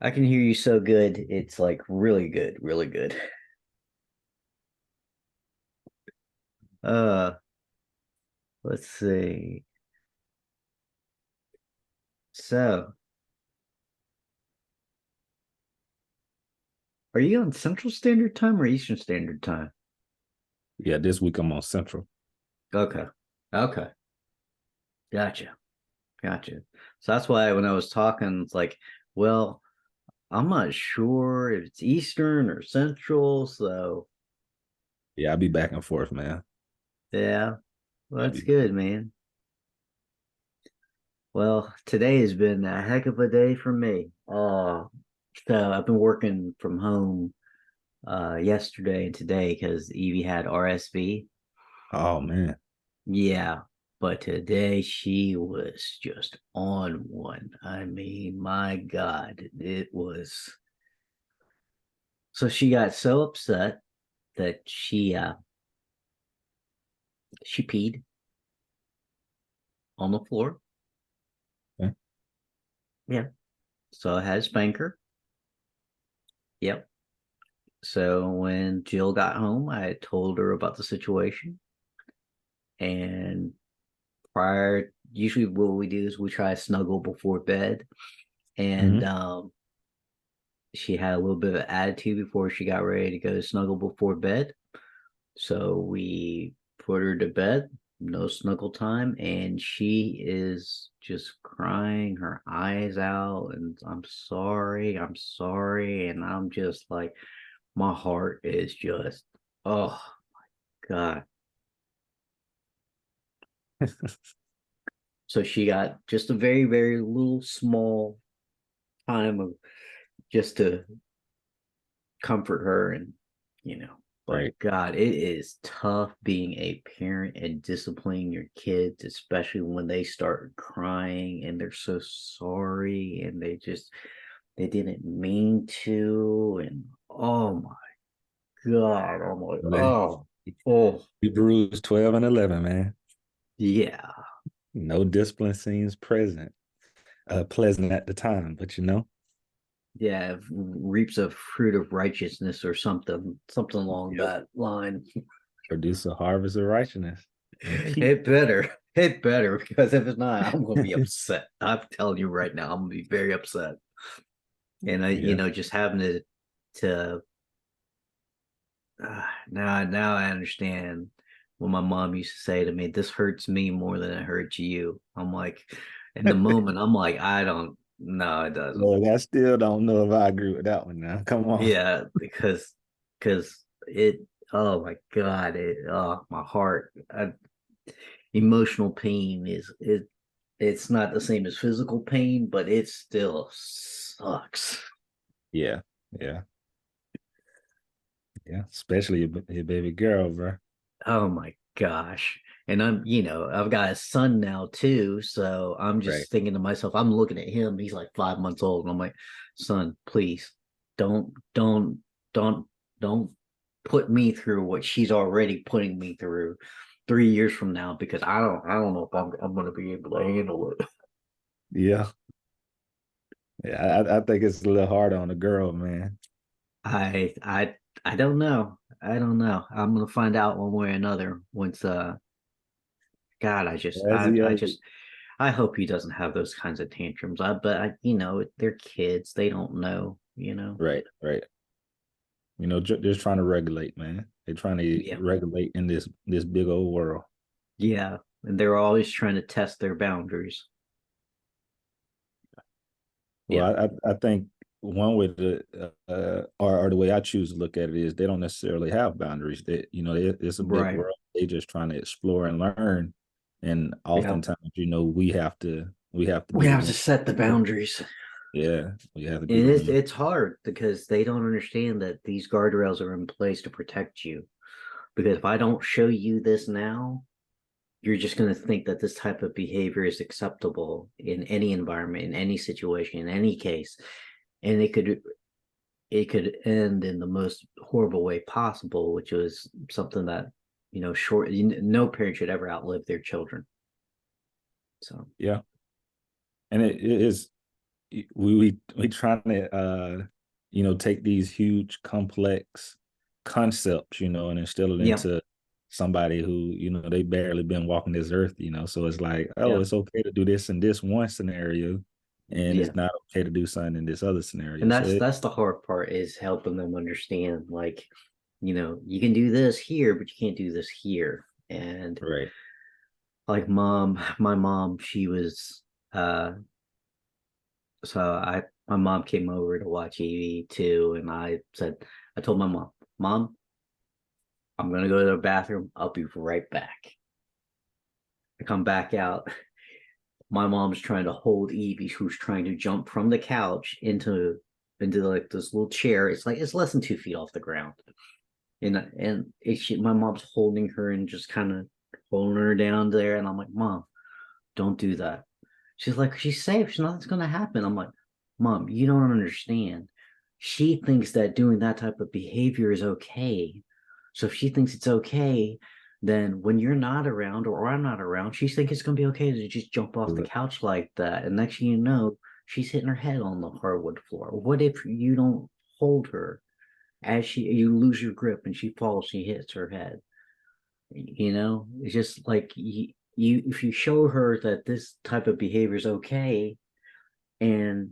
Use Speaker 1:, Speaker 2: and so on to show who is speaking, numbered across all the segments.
Speaker 1: I can hear you so good. It's like really good, really good. Uh, let's see. So, are you on Central Standard Time or Eastern Standard Time?
Speaker 2: Yeah, this week I'm on Central.
Speaker 1: Okay. Okay. Gotcha. Gotcha. So that's why when I was talking, it's like, well, I'm not sure if it's Eastern or Central. So,
Speaker 2: Yeah, I'll be back and forth, man.
Speaker 1: yeah, well,
Speaker 2: I'll
Speaker 1: that's
Speaker 2: be
Speaker 1: good, man. Well, today has been a heck of a day for me. So I've been working from home yesterday and today because Evie had RSV.
Speaker 2: Oh man.
Speaker 1: Yeah, but today she was just on one. I mean, my God, it was so she got so upset that she peed on the floor.
Speaker 2: Okay.
Speaker 1: Yeah. So I had to spank her. Yep. So when Jill got home, I told her about the situation. And usually what we do is we try to snuggle before bed. And
Speaker 2: Hmm.
Speaker 1: she had a little bit of attitude before she got ready to go snuggle before bed. So we put her to bed, no snuggle time, and she is just crying her eyes out. And I'm sorry. And I'm just like, my heart is just, oh God. So she got just a very, very little small time of just to comfort her and but
Speaker 2: Right.
Speaker 1: God, it is tough being a parent and disciplining your kids, especially when they start crying and they're so sorry and they didn't mean to. And oh my God, I'm like,
Speaker 2: Man,
Speaker 1: oh
Speaker 2: Hebrews 12 and 11, man.
Speaker 1: yeah.
Speaker 2: No discipline seems present, pleasant at the time, but
Speaker 1: Yeah, reaps a fruit of righteousness or something along
Speaker 2: yep,
Speaker 1: that line.
Speaker 2: produce a harvest of righteousness and peace.
Speaker 1: It better, because if it's not, I'm gonna be upset. I'm telling you right now, I'm gonna be very upset. And
Speaker 2: Yeah.
Speaker 1: just having to now I understand what my mom used to say to me. This hurts me more than it hurts you. I'm like, in the moment, I'm like, I don't. No, it doesn't.
Speaker 2: Look, I still don't know if I agree with that one now. Come on.
Speaker 1: Yeah, because it. Oh my God! My heart. Emotional pain it's not the same as physical pain, but it still sucks.
Speaker 2: Yeah. Yeah. Yeah. Especially your baby girl, bro.
Speaker 1: Oh my gosh. And I've got a son now too. So I'm
Speaker 2: Right.
Speaker 1: just thinking to myself, I'm looking at him. He's like 5 months old. And I'm like, son, please don't, don't, don't, don't put me through what she's already putting me through 3 years from now, because I don't know if I'm going to be able to handle it.
Speaker 2: Yeah. Yeah. I think it's a little hard on the girl, man.
Speaker 1: I, I, I don't know. I don't know. I'm going to find out one way or another once, God,
Speaker 2: As he
Speaker 1: I hope he doesn't have those kinds of tantrums. But they're kids; they don't know.
Speaker 2: right, right. Just trying to regulate, man. They're trying to
Speaker 1: Yeah,
Speaker 2: regulate in this big old world.
Speaker 1: yeah, and they're always trying to test their boundaries. Yeah,
Speaker 2: Well, I think one way to or the way I choose to look at it is they don't necessarily have boundaries. It's a big
Speaker 1: right.
Speaker 2: world. They just trying to explore and learn, and
Speaker 1: Yeah,
Speaker 2: oftentimes, we have to
Speaker 1: we
Speaker 2: be the
Speaker 1: have to
Speaker 2: one.
Speaker 1: set the boundaries,
Speaker 2: Yeah, we have to be
Speaker 1: and
Speaker 2: the
Speaker 1: it's
Speaker 2: one.
Speaker 1: it's hard because they don't understand that these guardrails are in place to protect you. Because if I don't show you this now, you're just going to think that this type of behavior is acceptable in any environment, in any situation, in any case, and it could end in the most horrible way possible, which was something that short. No parent should ever outlive their children. So
Speaker 2: Yeah, and it is. we trying to take these huge complex concepts, and instill it
Speaker 1: Yeah,
Speaker 2: into somebody who, they barely been walking this earth, so it's like, oh,
Speaker 1: yeah,
Speaker 2: it's okay to do this in this one scenario, and
Speaker 1: yeah.
Speaker 2: it's not okay to do something in this other scenario.
Speaker 1: And
Speaker 2: So
Speaker 1: that's the hard part is helping them understand, like, you can do this here, but you can't do this here. And
Speaker 2: right.
Speaker 1: like my mom, she was so my mom came over to watch EV too, and I told my mom, Mom, I'm gonna go to the bathroom. I'll be right back. I come back out. My mom's trying to hold Evie, who's trying to jump from the couch into like this little chair. It's like it's less than 2 feet off the ground. My mom's holding her and just kind of holding her down there. And I'm like, Mom, don't do that. She's like, she's safe. Nothing's gonna happen. I'm like, Mom, you don't understand. She thinks that doing that type of behavior is okay. So if she thinks it's okay, then when you're not around or I'm not around, she thinks it's gonna be okay to just jump off the couch like that. And next thing you know, she's hitting her head on the hardwood floor. What if you don't hold her as you lose your grip and she falls, she hits her head? It's just like you if you show her that this type of behavior is okay and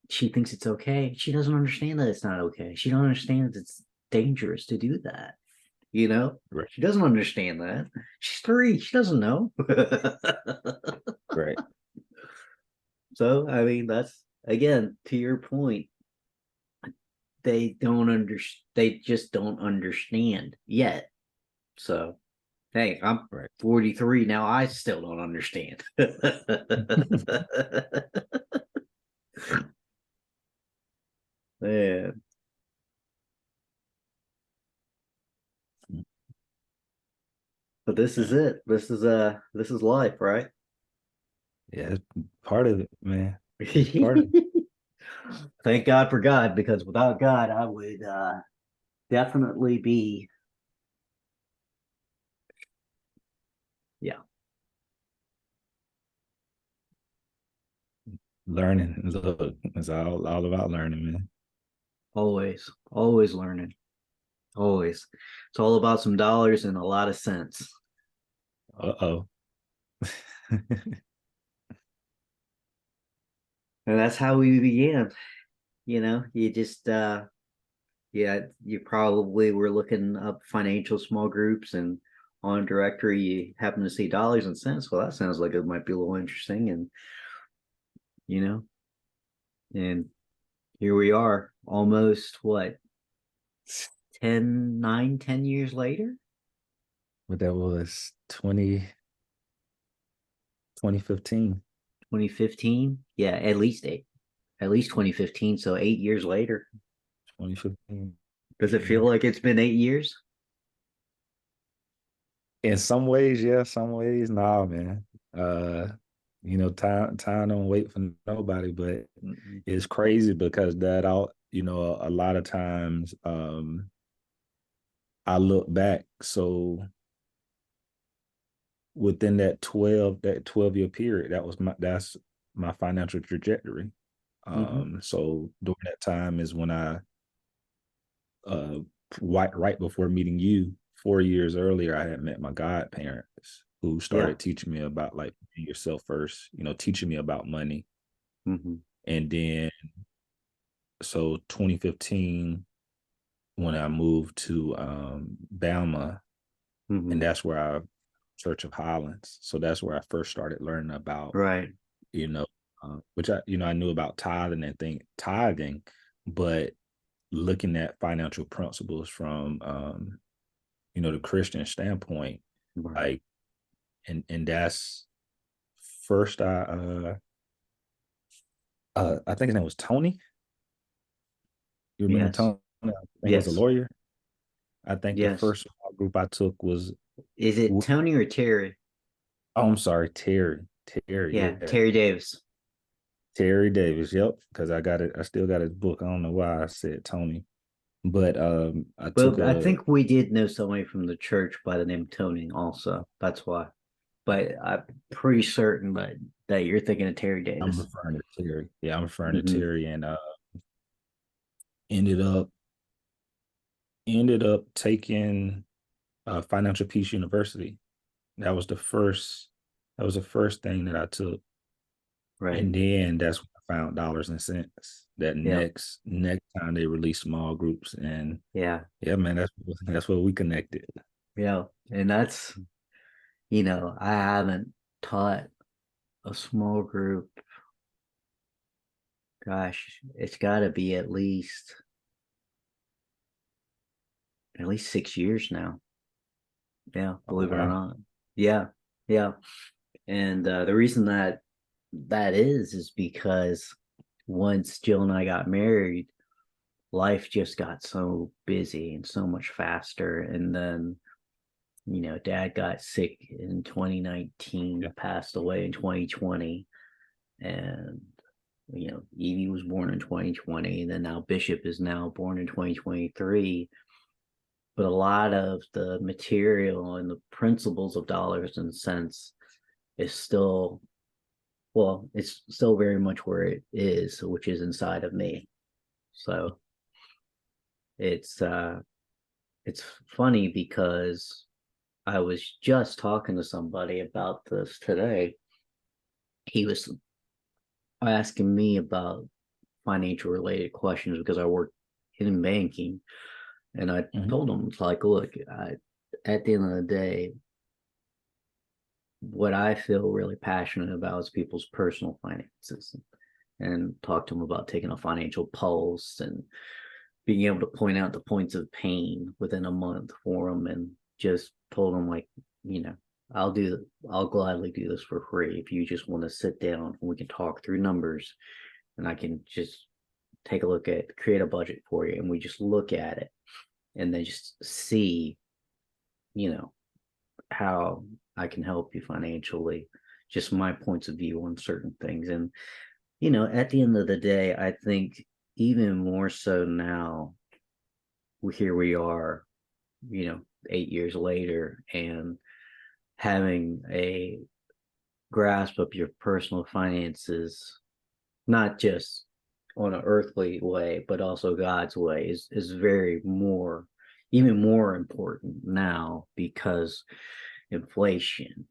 Speaker 1: she thinks it's okay, she doesn't understand that it's not okay. She don't understand that it's dangerous to do that.
Speaker 2: Right.
Speaker 1: She doesn't understand that. She's 3. She doesn't know.
Speaker 2: Right.
Speaker 1: So I mean, that's again to your point. They just don't understand yet. So hey, I'm
Speaker 2: Right.
Speaker 1: 43 now. I still don't understand. Yeah. But this is it. This is life, right?
Speaker 2: Yeah, it's part of it, man. It's part of it.
Speaker 1: Thank God for God, because without God, I would definitely be, yeah,
Speaker 2: Learning. Look, it's all about learning, man.
Speaker 1: always learning, always. It's all about some dollars and a lot of sense.
Speaker 2: Uh-oh.
Speaker 1: And that's how we began. You just yeah, you probably were looking up financial small groups and on directory you happen to see dollars and cents. Well, that sounds like it might be a little interesting, and you know, and here we are, almost what 10 years later.
Speaker 2: But that was 2015.
Speaker 1: 2015, yeah, at least 2015, so 8 years later.
Speaker 2: 2015.
Speaker 1: Does it
Speaker 2: Yeah.
Speaker 1: feel like it's been 8 years?
Speaker 2: In some ways, yeah, some ways, nah, man. Uh, time don't wait for nobody, but
Speaker 1: Mm-mm.
Speaker 2: it's crazy because that out, a lot of times I look back. So within that 12-year period, that's my financial trajectory.
Speaker 1: Mm-hmm.
Speaker 2: So during that time is when I uh right before meeting you 4 years earlier, I had met my godparents who
Speaker 1: Yeah.
Speaker 2: started teaching me about like yourself first, teaching me about money.
Speaker 1: Mm-hmm.
Speaker 2: And then so 2015, when I moved to Bama,
Speaker 1: Mm-hmm.
Speaker 2: and that's where I Church of Highlands. So that's where I first started learning about,
Speaker 1: Right.
Speaker 2: you know, which I knew about tithing, but looking at financial principles from the Christian standpoint,
Speaker 1: Right.
Speaker 2: like, and that's first I think his name was Tony. You remember
Speaker 1: Yes.
Speaker 2: Tony? I think was a
Speaker 1: Yes.
Speaker 2: lawyer. I think the
Speaker 1: Yes.
Speaker 2: first group I took was,
Speaker 1: Is it Tony or Terry?
Speaker 2: oh, I'm sorry, Terry. Terry,
Speaker 1: Yeah,
Speaker 2: yeah.
Speaker 1: Terry Davis.
Speaker 2: Terry Davis, yep. Because I got it, I still got his book. I don't know why I said Tony. But I took
Speaker 1: But I
Speaker 2: a
Speaker 1: think we did know somebody from the church by the name Tony also. That's why. but I'm pretty certain that you're thinking of Terry
Speaker 2: I'm
Speaker 1: Davis.
Speaker 2: referring to Terry. Yeah, I'm referring to
Speaker 1: Hmm.
Speaker 2: Terry, and ended up ended up taking Financial Peace University. That was the first. That was the first thing that I took,
Speaker 1: Right.
Speaker 2: and then that's when I found Dollars and Cents. That
Speaker 1: Yeah.
Speaker 2: next time they released small groups, and
Speaker 1: Yeah.
Speaker 2: yeah, man, that's where we connected.
Speaker 1: Yeah. And that's, I haven't taught a small group. Gosh, it's got to be at least 6 years now. Yeah,
Speaker 2: Oh
Speaker 1: believe it or
Speaker 2: wow.
Speaker 1: not. Yeah. Yeah. And the reason that is because once Jill and I got married, life just got so busy and so much faster. And then, dad got sick in 2019,
Speaker 2: Yeah.
Speaker 1: passed away in 2020. And, Evie was born in 2020. And then now Bishop is now born in 2023. But a lot of the material and the principles of dollars and cents is still, well, it's still very much where it is, which is inside of me. So it's it's funny because I was just talking to somebody about this today. He was asking me about financial related questions because I work in banking, and I
Speaker 2: Mhm.
Speaker 1: told him, it's like, look, at the end of the day, what I feel really passionate about is people's personal finances, and talk to them about taking a financial pulse and being able to point out the points of pain within a month for them, and just told them, like, you know I'll gladly do this for free if you just want to sit down and we can talk through numbers, and I can just take a look at create a budget for you, and we just look at it and then just see you know how I can help you financially, just my points of view on certain things. And at the end of the day, I think even more so now, here we are, 8 years later, and having a grasp of your personal finances, not just on an earthly way, but also God's way, is even more important now, because inflation,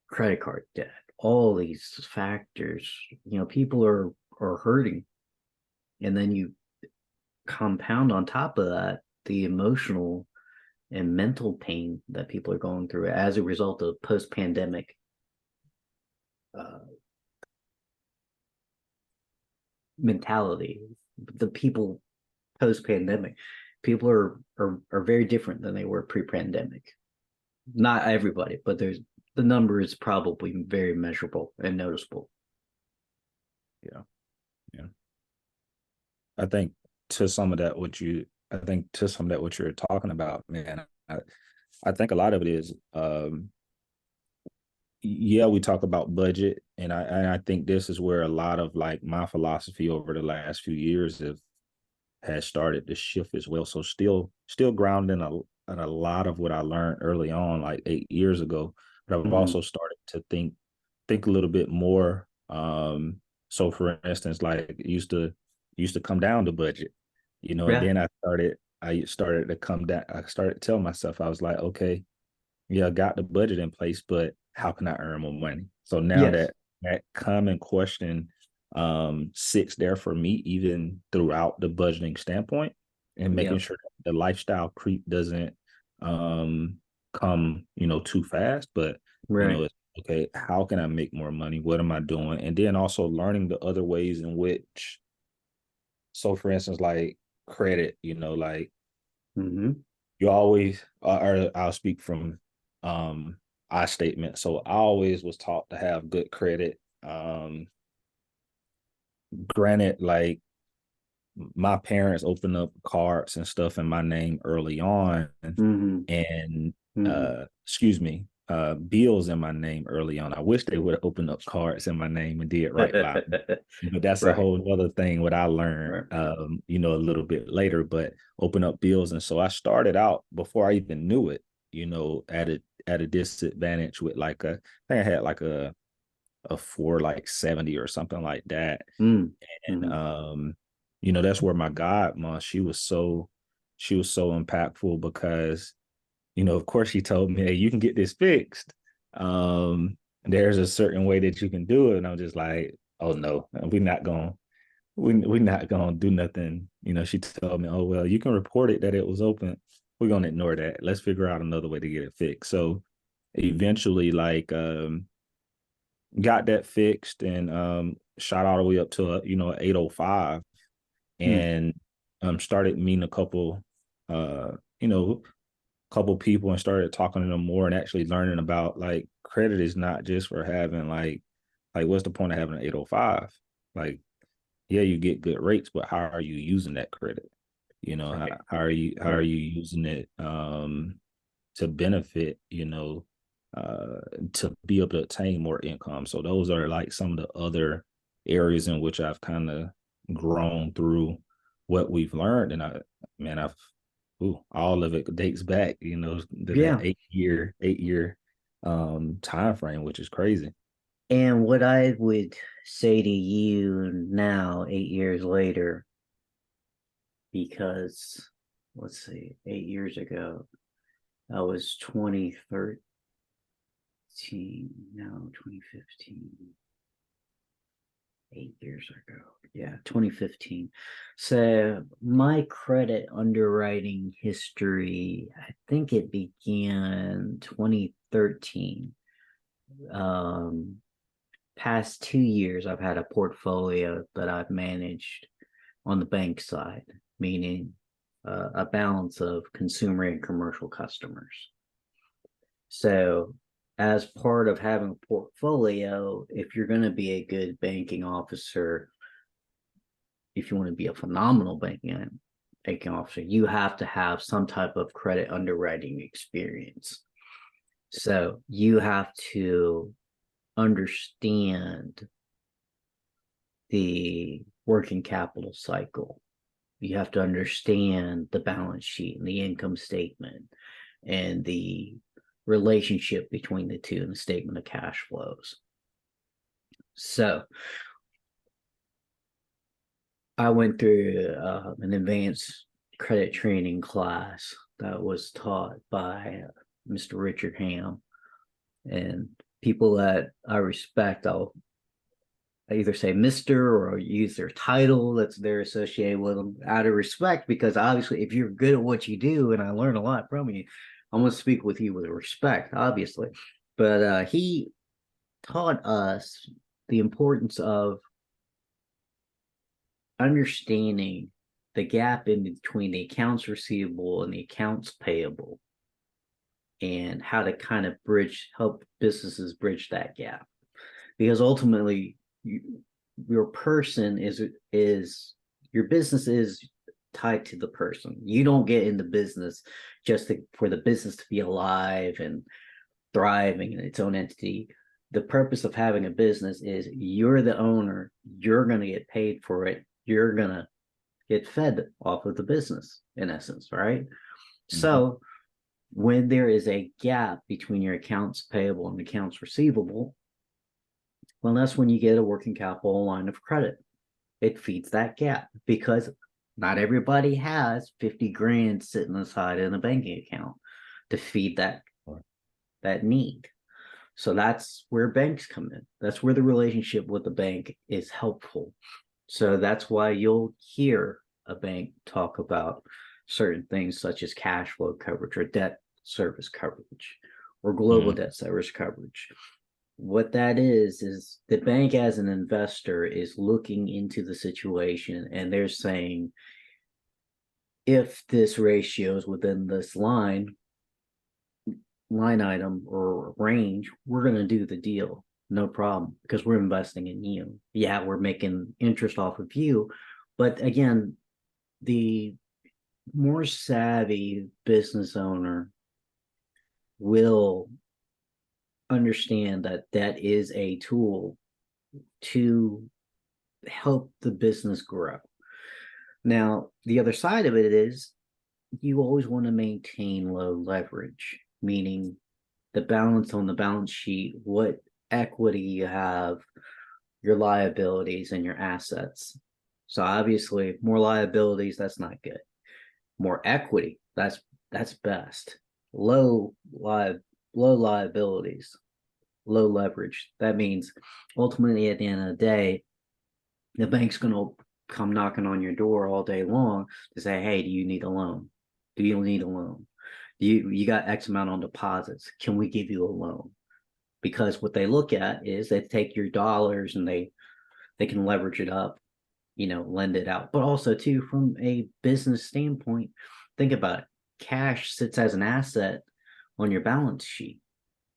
Speaker 1: credit card debt, all these factors, people are hurting. And then you compound on top of that the emotional and mental pain that people are going through as a result of post-pandemic uh, mentality. The people post-pandemic, people are very different than they were pre-pandemic. Not everybody, but the number is probably very measurable and noticeable.
Speaker 2: Yeah. Yeah. I think to some of that, what you're talking about, man, I think a lot of it is, yeah, we talk about budget, and I think this is where a lot of like my philosophy over the last few years has started to shift as well. So still grounded in a lot of what I learned early on, like 8 years ago. But I've
Speaker 1: Mm-hmm.
Speaker 2: also started to think a little bit more. So for instance, like it used to come down to budget, and
Speaker 1: Yeah.
Speaker 2: then I started to come down. I started to tell myself, I was like, okay, yeah, I got the budget in place, but how can I earn more money? So now
Speaker 1: Yes.
Speaker 2: that common question sits there for me even throughout the budgeting standpoint, and making
Speaker 1: Yeah.
Speaker 2: sure that the lifestyle creep doesn't um come, too fast, but
Speaker 1: Right.
Speaker 2: it's okay, how can I make more money? What am I doing? And then also learning the other ways in which, so for instance, like credit, like
Speaker 1: Mm-hmm.
Speaker 2: you always, or I'll speak from um I statement. So I always was taught to have good credit. Granted, like my parents opened up cards and stuff in my name early on,
Speaker 1: Mm-hmm.
Speaker 2: and
Speaker 1: Mm-hmm.
Speaker 2: excuse me, bills in my name early on. I wish they would have opened up cards in my name and did right by me. But that's a
Speaker 1: Right.
Speaker 2: whole other thing what I learned
Speaker 1: Right.
Speaker 2: a little bit later, but open up bills. And so I started out before I even knew it, at at a disadvantage with like I think I had like a 470 or something like that.
Speaker 1: Mm.
Speaker 2: And
Speaker 1: Mhm.
Speaker 2: that's where my godmom, she was so impactful because, of course she told me, hey, you can get this fixed. There's a certain way that you can do it. And I'm just like, oh no, we're not gonna do nothing. She told me, oh well, you can report it that it was open. We're gonna ignore that. Let's figure out another way to get it fixed. So eventually, like got that fixed and shot all the way up to 805
Speaker 1: Mm.
Speaker 2: and started meeting a couple uh you know couple people and started talking to them more and actually learning about like credit is not just for having like what's the point of having an 805? Like, yeah, you get good rates, but how are you using that credit?
Speaker 1: Right.
Speaker 2: How are
Speaker 1: Right.
Speaker 2: you using it to benefit, uh, to be able to attain more income. So those are like some of the other areas in which I've kind of grown through what we've learned. And I've all of it dates back, to that
Speaker 1: Yeah.
Speaker 2: 8 year time frame, which is crazy.
Speaker 1: And what I would say to you now, 8 years later, because let's see, 8 years ago, I was 2013, now 2015, 8 years ago. Yeah, 2015. So my credit underwriting history, I think it began 2013. Um, Past 2 years, I've had a portfolio that I've managed on the bank side, meaning a balance of consumer and commercial customers. So, as part of having a portfolio, if you're going to be a good banking officer, if you want to be a phenomenal banking officer, you have to have some type of credit underwriting experience. So, you have to understand the working capital cycle. You have to understand the balance sheet and the income statement and the relationship between the two and the statement of cash flows. So I went through an advanced credit training class that was taught by Mr. Richard Ham, and people that I respect, I either say Mr. or use their title that's they're associated with them out of respect, because obviously if you're good at what you do and I learn a lot from you, I'm going to speak with you with respect, obviously. But he taught us the importance of understanding the gap in between the accounts receivable and the accounts payable, and how to kind of help businesses bridge that gap. Because ultimately, your person is your business is tied to the person. You don't get in the business for the business to be alive and thriving in its own entity. The purpose of having a business is you're the owner, you're going to get paid for it, you're going to get fed off of the business, in essence, right?
Speaker 2: Mhm.
Speaker 1: So when there is a gap between your accounts payable and accounts receivable, well, that's when you get a working capital line of credit. It feeds that gap, because not everybody has 50 grand sitting aside in a banking account to feed that need. So that's where banks come in. That's where the relationship with the bank is helpful. So that's why you'll hear a bank talk about certain things such as cash flow coverage or debt service coverage or global
Speaker 2: Mhm.
Speaker 1: debt service coverage. What that is the bank as an investor is looking into the situation and they're saying, if this ratio is within this line item or range, we're going to do the deal. No problem, because we're investing in you. Yeah, we're making interest off of you. But again, the more savvy business owner will understand that that is a tool to help the business grow. Now, the other side of it is you always want to maintain low leverage, meaning the balance on the balance sheet, what equity you have, your liabilities, and your assets. So obviously, more liabilities, that's not good. More equity, that's best. Low low liabilities, low leverage. That means ultimately at the end of the day, the bank's going to come knocking on your door all day long to say, hey, do you need a loan? Do you need a loan? You got X amount on deposits. Can we give you a loan? Because what they look at is they take your dollars and they can leverage it up, lend it out. But also too, from a business standpoint, think about it. Cash sits as an asset on your balance sheet.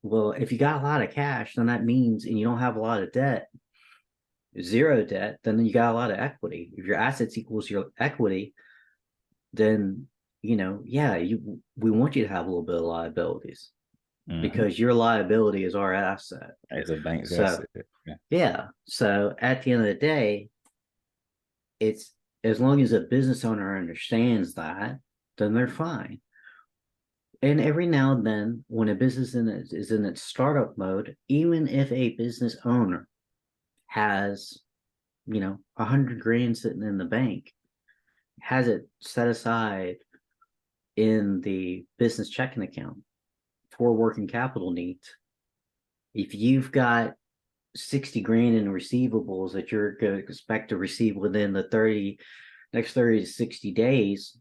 Speaker 1: Well, if you got a lot of cash, then that means, and you don't have a lot of debt, zero debt, then you got a lot of equity. If your assets equals your equity, then yeah, we want you to have a little bit of liabilities because your liability is our asset.
Speaker 2: As a bank's
Speaker 1: So
Speaker 2: asset.
Speaker 1: yeah. So at the end of the day, it's as long as a business owner understands that, then they're fine. And every now and then, when a business is in its startup mode, even if a business owner has, 100 grand sitting in the bank, has it set aside in the business checking account for working capital needs. If you've got 60 grand in receivables that you're going to expect to receive within the next 30 to 60 days,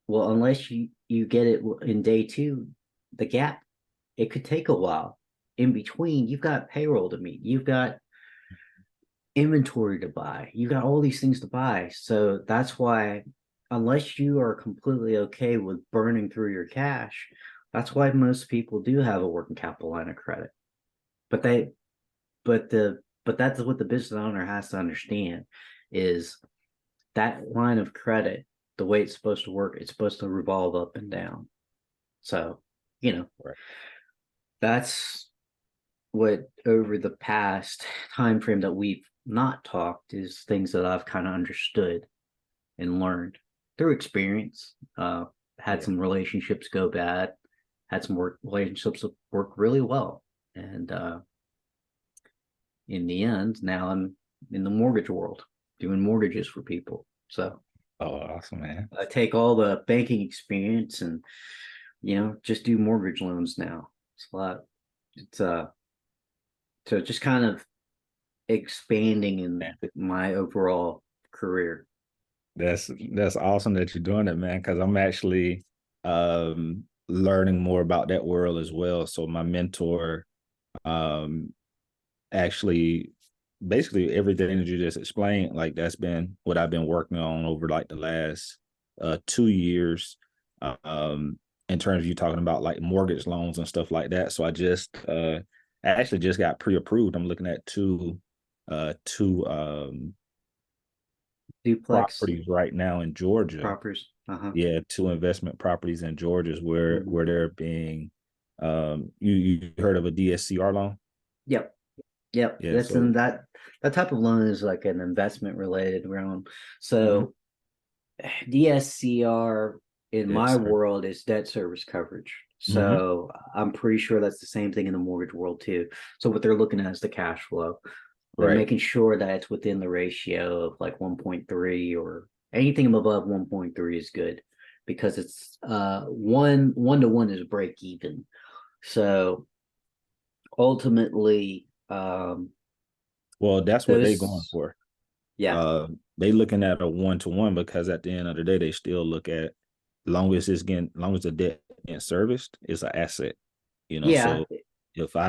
Speaker 1: well, unless you get it in day two, the gap, it could take a while. In between, you've got payroll to meet, you've got inventory to buy, you've got all these things to buy. So that's why, unless you are completely okay with burning through your cash, that's why most people do have a working capital line of credit. But that's what the business owner has to understand is that line of credit, the way it's supposed to work, it's supposed to revolve up and down. So,
Speaker 2: Right.
Speaker 1: That's what over the past time frame that we've not talked is things that I've kind of understood and learned through experience. Had some relationships go bad, had some relationships work really well. And in the end, now I'm in the mortgage world doing mortgages for people. So
Speaker 2: awesome, man.
Speaker 1: I take all the banking experience and just do mortgage loans now. It's a lot. It's so just kind of expanding in my overall career.
Speaker 2: That's awesome that you're doing it, man, because I'm actually learning more about that world as well. So my mentor actually basically everything that you just explained, like that's been what I've been working on over like the last 2 years. In terms of you talking about like mortgage loans and stuff like that. So I actually just got pre-approved. I'm looking at two
Speaker 1: Duplex
Speaker 2: properties right now in Georgia.
Speaker 1: properties.
Speaker 2: Yeah, two investment properties in Georgia where they're being you heard of a DSCR loan?
Speaker 1: Yep. Yeah, that's in that type of loan is like an investment related loan. So DSCR in my world is debt service coverage. So I'm pretty sure that's the same thing in the mortgage world too. So what they're looking at is the cash flow. They're making sure that it's within the ratio of like 1.3 or anything above 1.3 is good because it's 1 to 1 is break even. So ultimately,
Speaker 2: well, that's what they're going for.
Speaker 1: Yeah.
Speaker 2: They looking at a 1-to-1 because at the end of the day, they still look at long as the debt getting serviced, it's an asset. So if I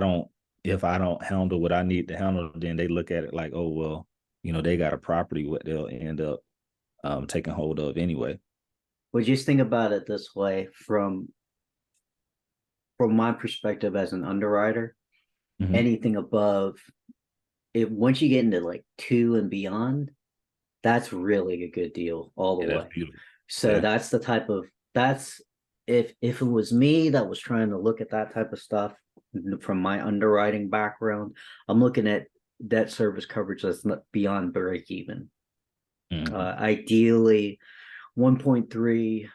Speaker 2: don't handle what I need to handle, then they look at it like, oh well, they got a property what they'll end up taking hold of anyway.
Speaker 1: Well, just think about it this way from my perspective as an underwriter, anything above it, once you get into like 2 and beyond, that's really a good deal all the way.
Speaker 2: That's beautiful.
Speaker 1: So that's the type of if it was me that was trying to look at that type of stuff from my underwriting background, I'm looking at debt service coverage that's not beyond break even. Ideally 1.3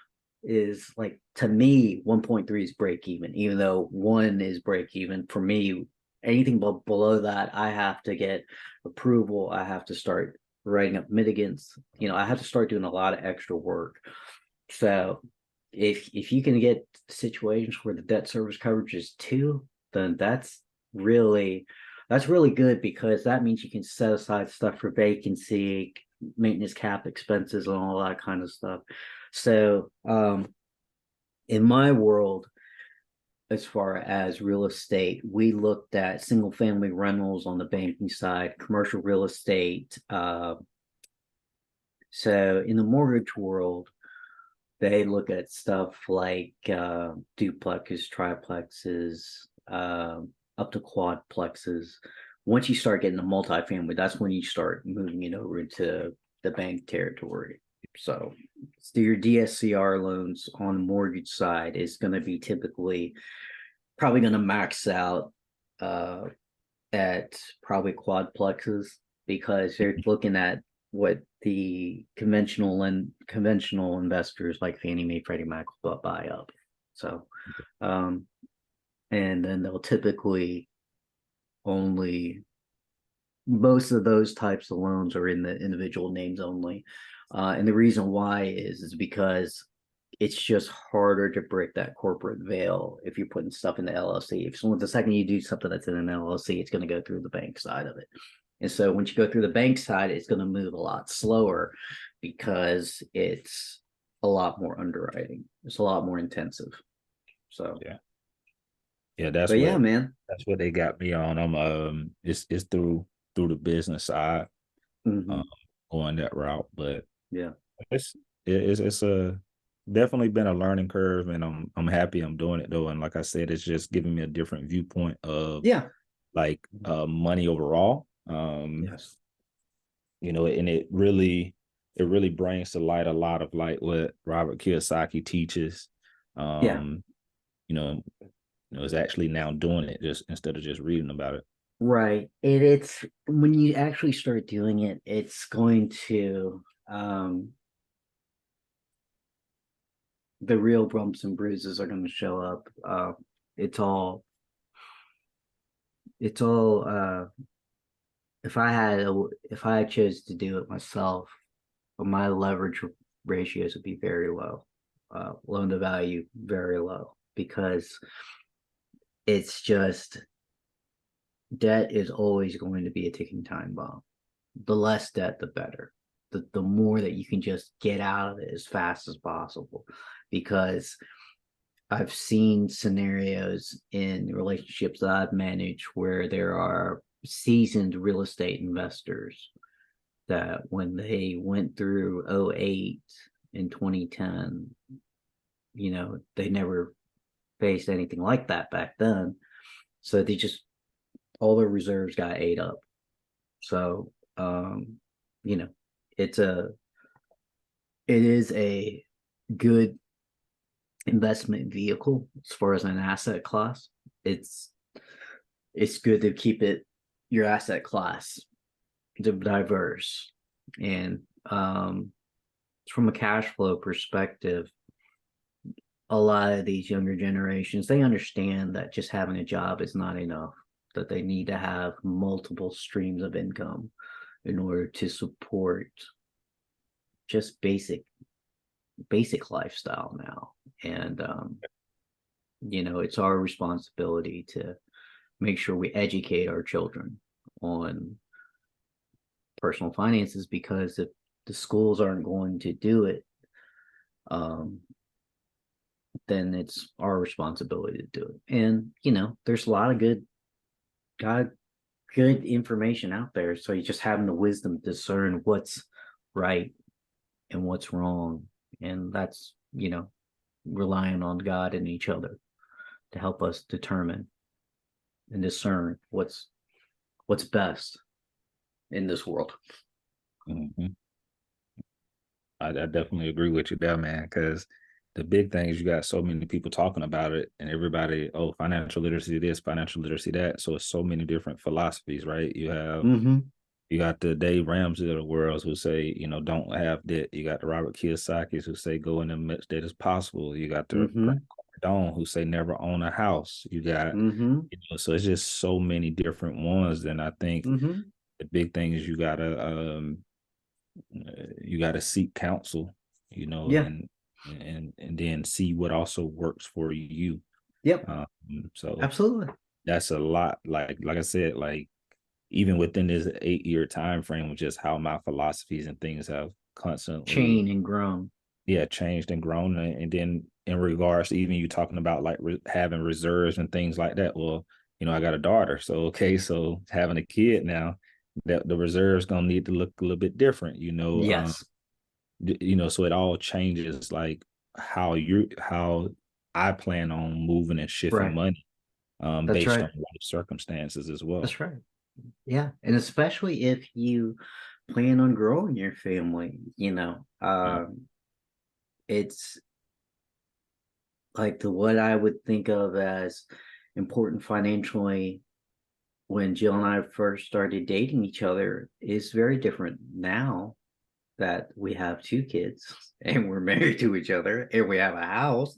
Speaker 1: is like, to me, 1.3 is break even though one is break even. For me, anything below that, I have to get approval. I have to start writing up mitigants. I have to start doing a lot of extra work. So if you can get situations where the debt service coverage is 2, then that's really good, because that means you can set aside stuff for vacancy, maintenance cap expenses, and all that kind of stuff. So in my world, as far as real estate, we looked at single family rentals on the banking side, commercial real estate. So in the mortgage world, they look at stuff like duplexes, triplexes, up to quadplexes. Once you start getting a multifamily, that's when you start moving it over into the bank territory. So your DSCR loans on the mortgage side is going to be probably going to max out at probably quadplexes, because they're looking at what the conventional investors like Fannie Mae, Freddie Mac will buy up. So, and then they'll typically only, most of those types of loans are in the individual names only. And the reason why is because it's just harder to break that corporate veil if you're putting stuff in the LLC. If the second you do something that's in an LLC, it's going to go through the bank side of it. And so once you go through the bank side, it's going to move a lot slower, because it's a lot more underwriting. It's a lot more intensive. So
Speaker 2: yeah,
Speaker 1: but yeah, man.
Speaker 2: that's what they got me on. It's through the business side,
Speaker 1: Mm-hmm.
Speaker 2: going that route, but
Speaker 1: Yeah.
Speaker 2: it's a definitely been a learning curve, and I'm happy I'm doing it though. And like I said, it's just giving me a different viewpoint of
Speaker 1: Yeah.
Speaker 2: like money overall.
Speaker 1: Yes.
Speaker 2: And it really brings to light a lot of like what Robert Kiyosaki teaches.
Speaker 1: Yeah.
Speaker 2: Um, you know, is actually now doing it just instead of just reading about it.
Speaker 1: Right. It's when you actually start doing it, it's going to the real bumps and bruises are going to show up. It's all it's all if I chose to do it myself, my leverage ratios would be very low. Loan to value very low, because it's just, debt is always going to be a ticking time bomb. The less debt, the better. The more that you can just get out of it as fast as possible, because I've seen scenarios in relationships that I've managed where there are seasoned real estate investors that when they went through '08 and 2010, they never faced anything like that back then. So all their reserves got ate up. So, you know, it's it is a good investment vehicle as far as an asset class. It's good to keep your asset class diverse, and from a cash flow perspective, a lot of these younger generations, they understand that just having a job is not enough, that they need to have multiple streams of income in order to support just basic lifestyle now. And it's our responsibility to make sure we educate our children on personal finances, because if the schools aren't going to do it, then it's our responsibility to do it. And there's a lot of good information out there, so you just having the wisdom to discern what's right and what's wrong, and that's relying on God and each other to help us determine and discern what's best in this world.
Speaker 2: Mm-hmm. I definitely agree with you there, man, because the big thing is you got so many people talking about it, and everybody, financial literacy this, financial literacy that. So it's so many different philosophies, right? You have
Speaker 1: Mm-hmm.
Speaker 2: You got the Dave Ramsey of the world who say, don't have debt. You got the Robert Kiyosaki's who say go in as much debt as possible. You got the
Speaker 1: Mm-hmm.
Speaker 2: Grant Cardone who say never own a house. You got,
Speaker 1: Mm-hmm.
Speaker 2: so it's just so many different ones. And I think
Speaker 1: Mm-hmm.
Speaker 2: the big thing is you gotta seek counsel,
Speaker 1: Yeah.
Speaker 2: and then see what also works for you.
Speaker 1: Yep.
Speaker 2: Um, so
Speaker 1: Absolutely.
Speaker 2: that's a lot. Like I said, like even within this 8-year time frame, with just how my philosophies and things have constantly,
Speaker 1: Chain and grown.
Speaker 2: yeah, changed and grown. And then in regards to even you talking about like having reserves and things like that, well, I got a daughter, so okay, so having a kid now, that the reserves gonna need to look a little bit different,
Speaker 1: Yes.
Speaker 2: so it all changes like how I plan on moving and shifting
Speaker 1: Right.
Speaker 2: money
Speaker 1: That's
Speaker 2: based on
Speaker 1: right.
Speaker 2: life circumstances as well.
Speaker 1: That's right. Yeah. And especially if you plan on growing your family,
Speaker 2: Yeah.
Speaker 1: it's like the what I would think of as important financially when Jill and I first started dating each other is very different now that we have two kids and we're married to each other and we have a house.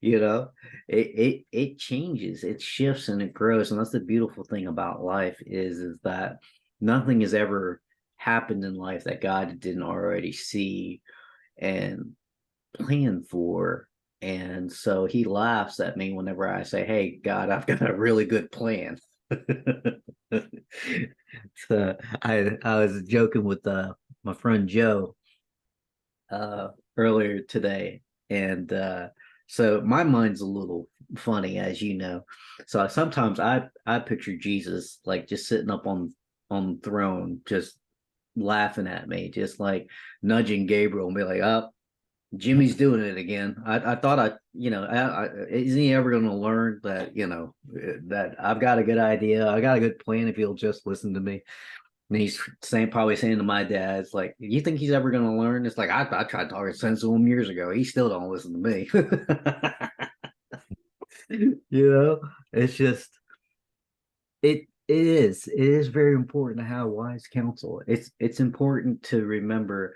Speaker 1: It changes, it shifts and it grows. And that's the beautiful thing about life is that nothing has ever happened in life that God didn't already see and plan for. And so he laughs at me whenever I say, "Hey, God, I've got a really good plan." So I was joking with my friend Joe earlier today, and so my mind's a little funny, as you know. So sometimes I picture Jesus like just sitting up on the throne, just laughing at me, just like nudging Gabriel and be like, "Up, Jimmy's doing it again." I thought isn't he ever going to learn that that I've got a good idea, I got a good plan if he'll just listen to me. And he's probably saying to my dad, "It's like, you think he's ever going to learn?" It's like I tried talking sense to him years ago. He still don't listen to me. It's just it is very important to have wise counsel. It's important to remember,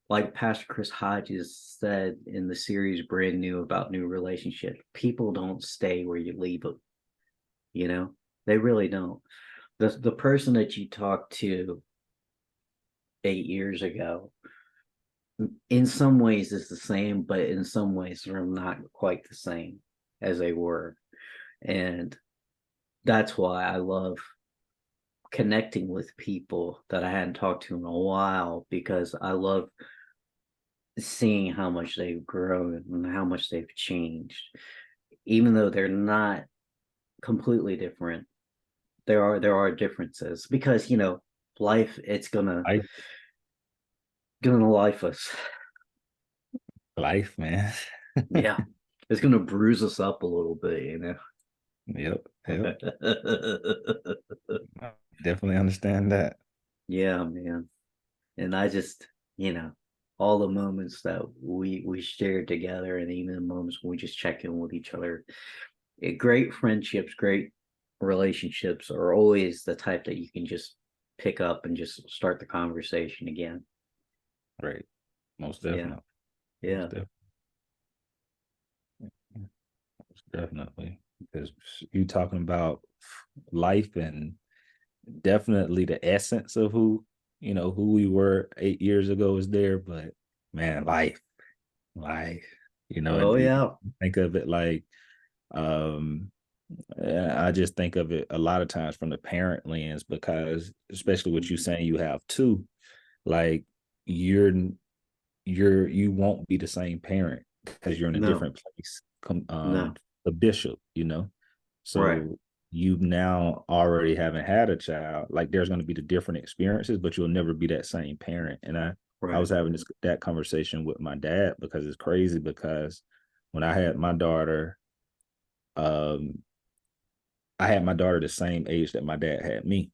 Speaker 1: like Pastor Chris Hodges said in the series Brand New about new relationships, people don't stay where you leave them. You know, they really don't. The person that you talked to 8 years ago, in some ways, is the same, but in some ways, they're not quite the same as they were. And that's why I love connecting with people that I hadn't talked to in a while, because I love seeing how much they've grown and how much they've changed. Even though they're not completely different, there are differences, because life, it's gonna
Speaker 2: Life,
Speaker 1: gonna life us.
Speaker 2: life, man.
Speaker 1: Yeah, it's gonna bruise us up a little bit.
Speaker 2: Yep, yep. I definitely understand that.
Speaker 1: Yeah, man. And I just, you know, all the moments that we shared together, and even the moments when we just check in with each other. Great friendships, great relationships are always the type that you can just pick up and just start the conversation again.
Speaker 2: Right. Most
Speaker 1: Yeah,
Speaker 2: definitely. Most
Speaker 1: yeah.
Speaker 2: definitely. Most definitely. Because you talking about life, and definitely the essence of who we were 8 years ago is there, but man, life,
Speaker 1: Oh yeah.
Speaker 2: think of it like, um, I just think of it a lot of times from the parent lens, because especially what you saying, you have two, like you're you won't be the same parent because you're in a
Speaker 1: No,
Speaker 2: different place.
Speaker 1: no.
Speaker 2: The bishop,
Speaker 1: Right,
Speaker 2: so you now already haven't had a child. Like there's going to be the different experiences, but you'll never be that same parent. And I
Speaker 1: right.
Speaker 2: was having that conversation with my dad, because it's crazy, because when um, I had my daughter the same age that my dad had me,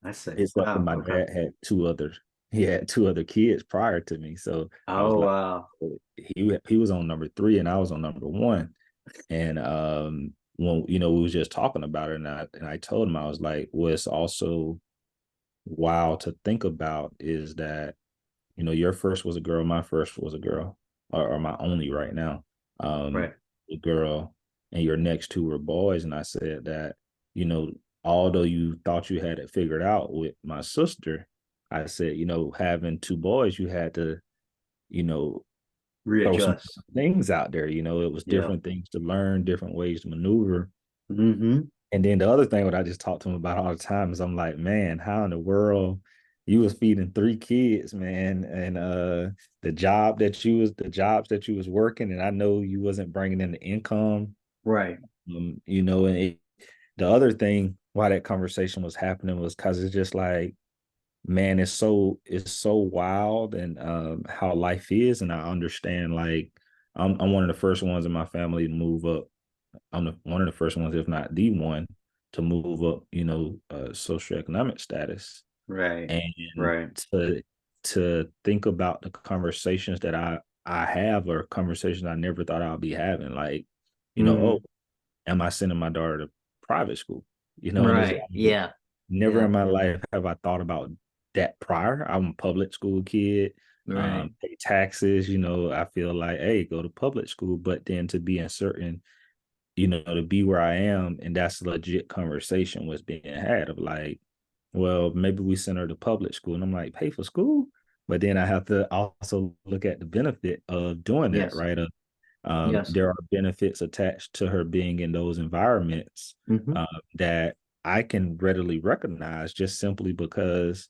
Speaker 1: I see.
Speaker 2: except for
Speaker 1: Wow.
Speaker 2: my
Speaker 1: Okay.
Speaker 2: dad he had two other kids prior to me. So I was
Speaker 1: Oh
Speaker 2: like,
Speaker 1: wow.
Speaker 2: he was on number three and I was on number one. And when we was just talking about it, and I told him, I was like, well, it's also wild to think about is that, you know, your first was a girl, my first was a girl, or my only right now,
Speaker 1: Right.
Speaker 2: a girl, and your next two were boys. And I said that, you know, although you thought you had it figured out with my sister, I said, you know, having two boys, you had to, you know, throw some
Speaker 1: Readjust.
Speaker 2: things out there. You know, it was
Speaker 1: Yeah.
Speaker 2: different things to learn, different ways to maneuver.
Speaker 1: Mm-hmm.
Speaker 2: And then the other thing what I just talk to him about all the time is I'm like, man, how in the world you was feeding three kids, man, and the jobs that you was working, and I know you wasn't bringing in the income,
Speaker 1: Right.
Speaker 2: you know, and the other thing why that conversation was happening was because it's just like, man, it's so wild, and how life is, and I understand, like, I'm one of the first ones in my family to move up. One of the first ones, if not the one, to move up, you know, socioeconomic status.
Speaker 1: Right.
Speaker 2: And
Speaker 1: Right.
Speaker 2: to think about the conversations that I have, or conversations I never thought I'd be having, like, you know, oh,
Speaker 1: Mm-hmm.
Speaker 2: am I sending my daughter to private school? You know, and it's
Speaker 1: Right.
Speaker 2: like,
Speaker 1: Yeah.
Speaker 2: never
Speaker 1: Yeah.
Speaker 2: in my life have I thought about that prior. I'm a public school kid,
Speaker 1: Right.
Speaker 2: pay taxes, you know, I feel like, hey, go to public school, but then to be in certain, you know, to be where I am, and that's a legit conversation was being had of like, well, maybe we send her to public school. And I'm like, pay for school? But then I have to also look at the benefit of doing that,
Speaker 1: Yes.
Speaker 2: right?
Speaker 1: Yes.
Speaker 2: There are benefits attached to her being in those environments,
Speaker 1: Mm-hmm.
Speaker 2: that I can readily recognize just simply because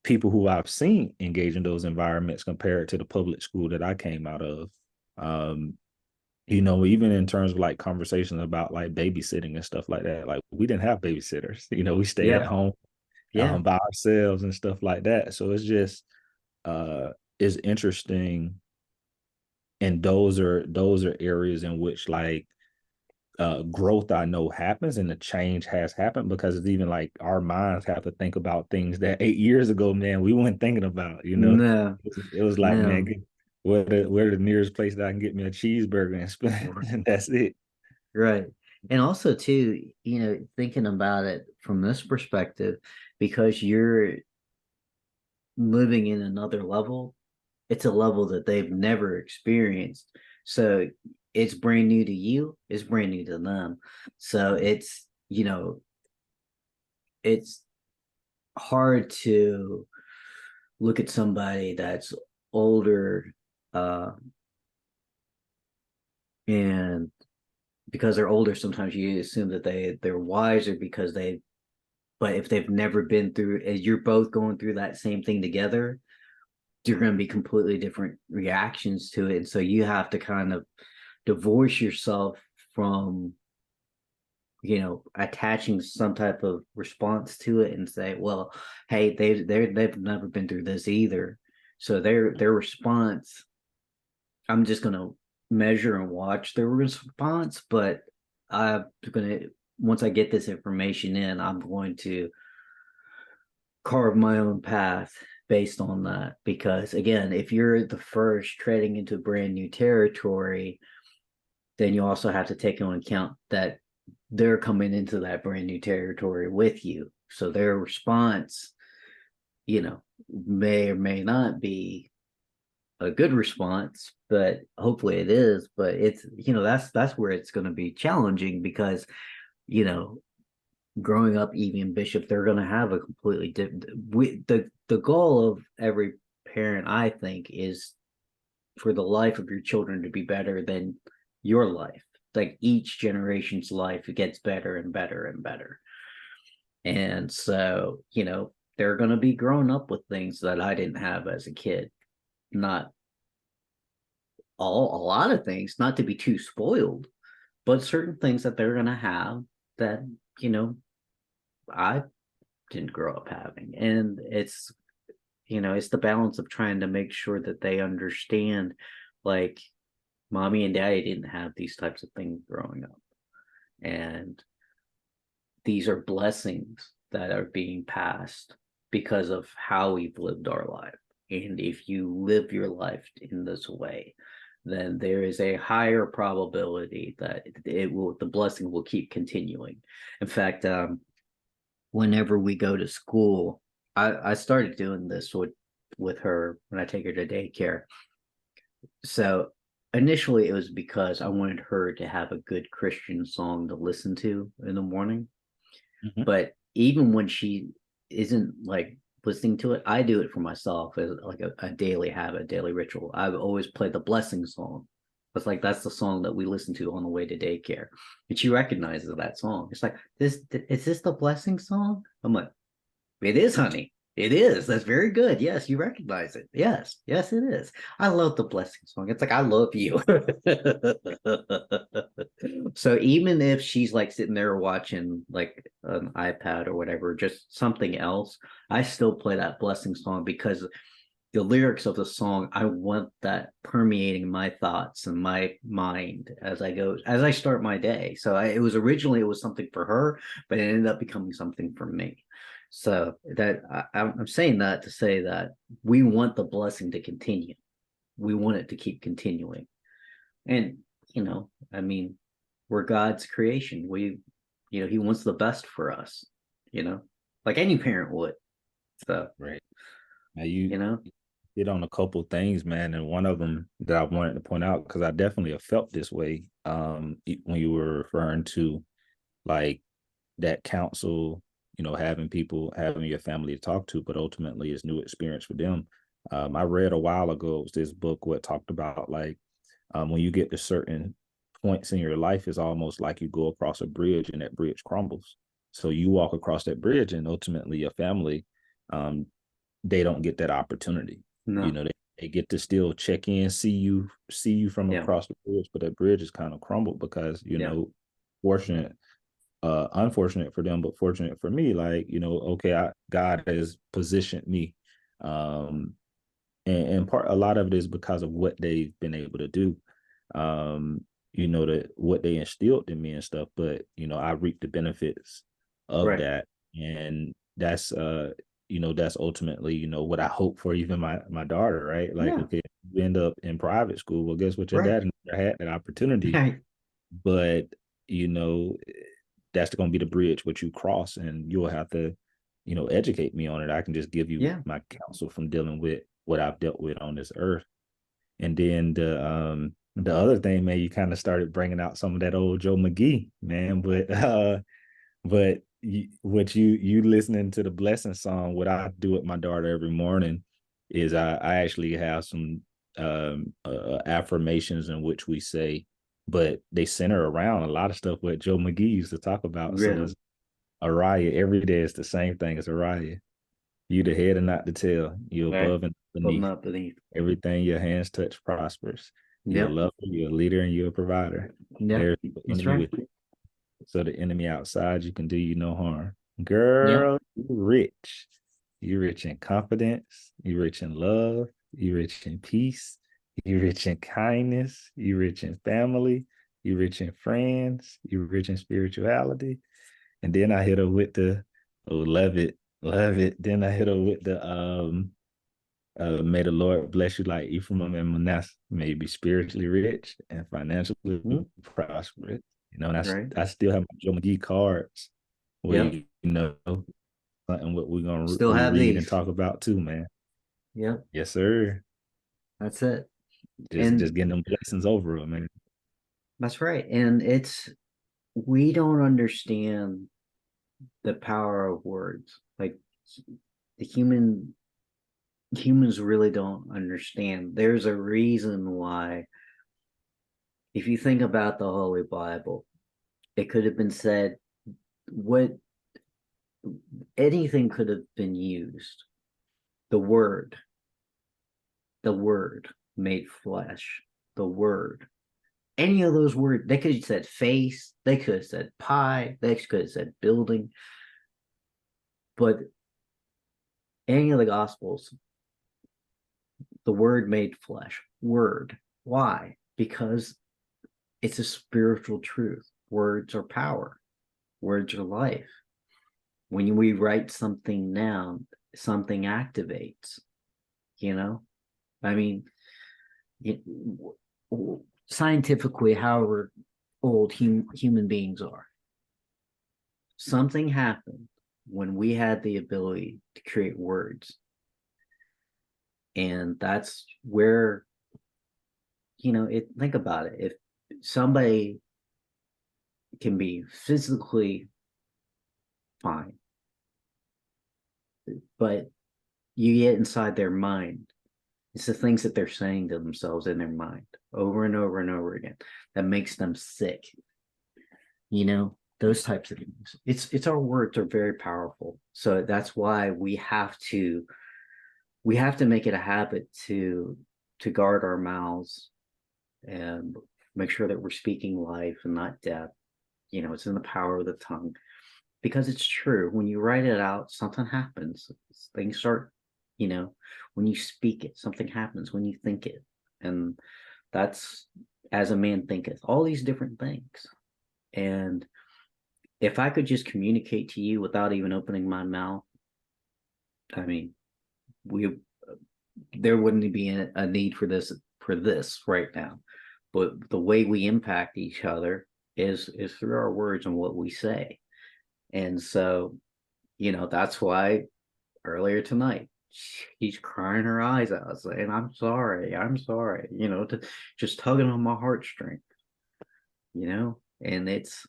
Speaker 2: people who I've seen engage in those environments compared to the public school that I came out of. Um, you know, even in terms of like conversations about like babysitting and stuff like that, like we didn't have babysitters, you know, we stayed at
Speaker 1: Yeah.
Speaker 2: home,
Speaker 1: Yeah.
Speaker 2: by ourselves and stuff like that. So it's just, uh it's interesting, and those are areas in which like, growth I know happens, and the change has happened, because it's even like our minds have to think about things that 8 years ago, man, we weren't thinking about, you know.
Speaker 1: No.
Speaker 2: It was like, man,
Speaker 1: No.
Speaker 2: where the nearest place that I can get me a cheeseburger and spend, and that's it.
Speaker 1: Right. And also too, thinking about it from this perspective, because you're living in another level, it's a level that they've never experienced. So it's brand new to you, it's brand new to them. So it's hard to look at somebody that's older, uh and because they're older, sometimes you assume that they're wiser because they but if they've never been through, as you're both going through that same thing together, you're going to be completely different reactions to it. And so you have to kind of divorce yourself from, attaching some type of response to it and say, well, hey, they've never been through this either. So their response, I'm just going to measure and watch their response, but I'm going to, once I get this information in, I'm going to carve my own path based on that. Because again, if you're the first treading into brand new territory, then you also have to take into account that they're coming into that brand new territory with you. So their response, may or may not be a good response, but hopefully it is. But it's, that's where it's going to be challenging because, you know, growing up Evie and Bishop, they're going to have a completely different. The goal of every parent, I think, is for the life of your children to be better than your life. Like each generation's life gets better and better and better. And so, they're going to be growing up with things that I didn't have as a kid. Not a lot of things, not to be too spoiled, but certain things that they're going to have that, you know, I didn't grow up having. And it's the balance of trying to make sure that they understand, like, mommy and daddy didn't have these types of things growing up, and these are blessings that are being passed because of how we've lived our life. And if you live your life in this way, then there is a higher probability that the blessing will keep continuing. In fact, whenever we go to school, I started doing this with her when I take her to daycare. So initially it was because I wanted her to have a good Christian song to listen to in the morning.
Speaker 2: Mhm.
Speaker 1: But even when she isn't like listening to it, I do it for myself as like a daily habit, daily ritual. I've always played the blessing song. It's like that's the song that we listen to on the way to daycare. And she recognizes that song. It's like, this is this the blessing song? I'm like, it is, honey. It is. That's very good. Yes, you recognize it. Yes, yes, it is. I love the blessing song. It's like I love you. So even if she's like sitting there watching like an iPad or whatever, just something else, I still play that blessing song because the lyrics of the song, I want that permeating my thoughts and my mind as I start my day. So it was originally it was something for her, but it ended up becoming something for me. So that I'm saying that to say that we want the blessing to continue. We want it to keep continuing. And, I mean, we're God's creation. He wants the best for us, you know, like any parent would. So,
Speaker 2: Right. Now you
Speaker 1: you know,
Speaker 2: hit on a couple things, man, and one of them that I wanted to point out because I definitely have felt this way when you were referring to like that counsel, having your family to talk to, but ultimately it's new experience for them. I read a while ago, it was this book what talked about like when you get to certain points in your life, it's almost like you go across a bridge and that bridge crumbles. So you walk across that bridge and ultimately your family, um, they don't get that opportunity.
Speaker 1: no,
Speaker 2: They get to still check in, see you from
Speaker 1: yeah,
Speaker 2: across the bridge, but that bridge is kind of crumbled because,
Speaker 1: yeah,
Speaker 2: fortunate unfortunate for them, but fortunate for me, like, okay, God has positioned me. Um, and part a lot of it is because of what they've been able to do. Um, that what they instilled in me and stuff, but I reap the benefits of
Speaker 1: right,
Speaker 2: that. And that's ultimately, what I hope for even my daughter, right? Like,
Speaker 1: yeah,
Speaker 2: okay, you end up in private school. Well, guess what? Your
Speaker 1: right,
Speaker 2: dad never had that opportunity,
Speaker 1: right,
Speaker 2: but you know that's going to be the bridge which you cross, and you'll have to educate me on it. I can just give you
Speaker 1: yeah,
Speaker 2: my counsel from dealing with what I've dealt with on this earth. And then the other thing, man, you kind of started bringing out some of that old Joe McGee, man. What you listening to the blessing song, what I do with my daughter every morning is I actually have some affirmations in which we say, but they center around a lot of stuff what Joe McGee used to talk about. So
Speaker 1: yeah,
Speaker 2: it's Araya every day is the same thing as Araya. You the head and not the tail. You
Speaker 1: right,
Speaker 2: above and
Speaker 1: but
Speaker 2: beneath.
Speaker 1: not beneath.
Speaker 2: Everything your hands touch prospers. You're a
Speaker 1: Yep,
Speaker 2: lover, you're a leader, and you're a provider.
Speaker 1: yep,
Speaker 2: There's the
Speaker 1: that's
Speaker 2: enemy
Speaker 1: right.
Speaker 2: with you. So the enemy outside you can do you no harm.
Speaker 1: Yep,
Speaker 2: Girl, you rich. You rich in confidence. You rich in love. You rich in peace. You rich in kindness. You rich in family. You rich in friends. You rich in spirituality. And then I hit her with the love it, love it. Then I hit her with the may the Lord bless you like Ephraim and Manasseh. May you be spiritually rich and financially
Speaker 1: mhm,
Speaker 2: prosperous. And
Speaker 1: right.
Speaker 2: I still have my Joe McGee cards where
Speaker 1: Yep,
Speaker 2: something what we're gonna
Speaker 1: still have
Speaker 2: reread and
Speaker 1: these.
Speaker 2: talk about too, man.
Speaker 1: Yep,
Speaker 2: Yes, sir.
Speaker 1: that's it.
Speaker 2: Just
Speaker 1: And
Speaker 2: getting them blessings over it, man.
Speaker 1: that's right. And we don't understand the power of words. Like the humans really don't understand. There's a reason why, if you think about the Holy Bible, it could have been said what anything could have been used. The the word made flesh, the word. Any of those words, they could have said face, they could have said pie, they could have said building, but any of the gospels, the word made flesh, word. Why? Because it's a spiritual truth. Words are power, words are life. When we write something down, something activates, you know? I mean, it, scientifically, however old human beings are, something happened. when we had the ability to create words. And that's where, think about it. If somebody can be physically fine, but you get inside their mind, it's the things that they're saying to themselves in their mind over and over and over again that makes them sick. Those types of things. It's our words are very powerful. So that's why we have to make it a habit to guard our mouths and make sure that we're speaking life and not death. It's in the power of the tongue, because it's true. When you write it out, something happens. Things start, when you speak it, something happens when you think it. And that's as a man thinketh, all these different things. And if I could just communicate to you without even opening my mouth, I mean, there wouldn't be a need for this right now. But the way we impact each other is through our words and what we say. And so, that's why earlier tonight she's crying her eyes out, saying, I'm sorry, just tugging on my heartstring, and it's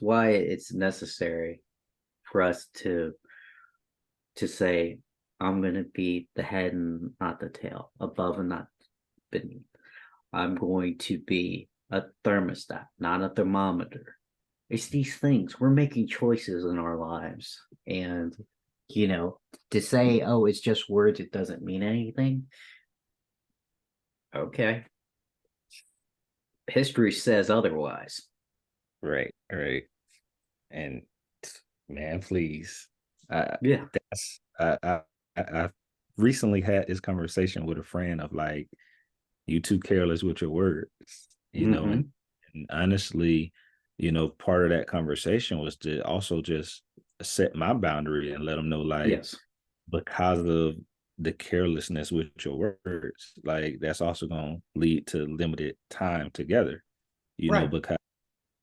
Speaker 1: why it's necessary for us to say, I'm going to be the head and not the tail, above and not beneath. I'm going to be a thermostat, not a thermometer. It's these things. We're making choices in our lives. And, to say, oh, it's just words, it doesn't mean anything. Okay. History says otherwise.
Speaker 2: Right. And man, please.
Speaker 1: Yeah.
Speaker 2: I recently had this conversation with a friend of like, you too careless with your words, and honestly, part of that conversation was to also just set my boundary and let them know, like,
Speaker 1: yes,
Speaker 2: because of the carelessness with your words, like that's also going to lead to limited time together,
Speaker 1: right.
Speaker 2: because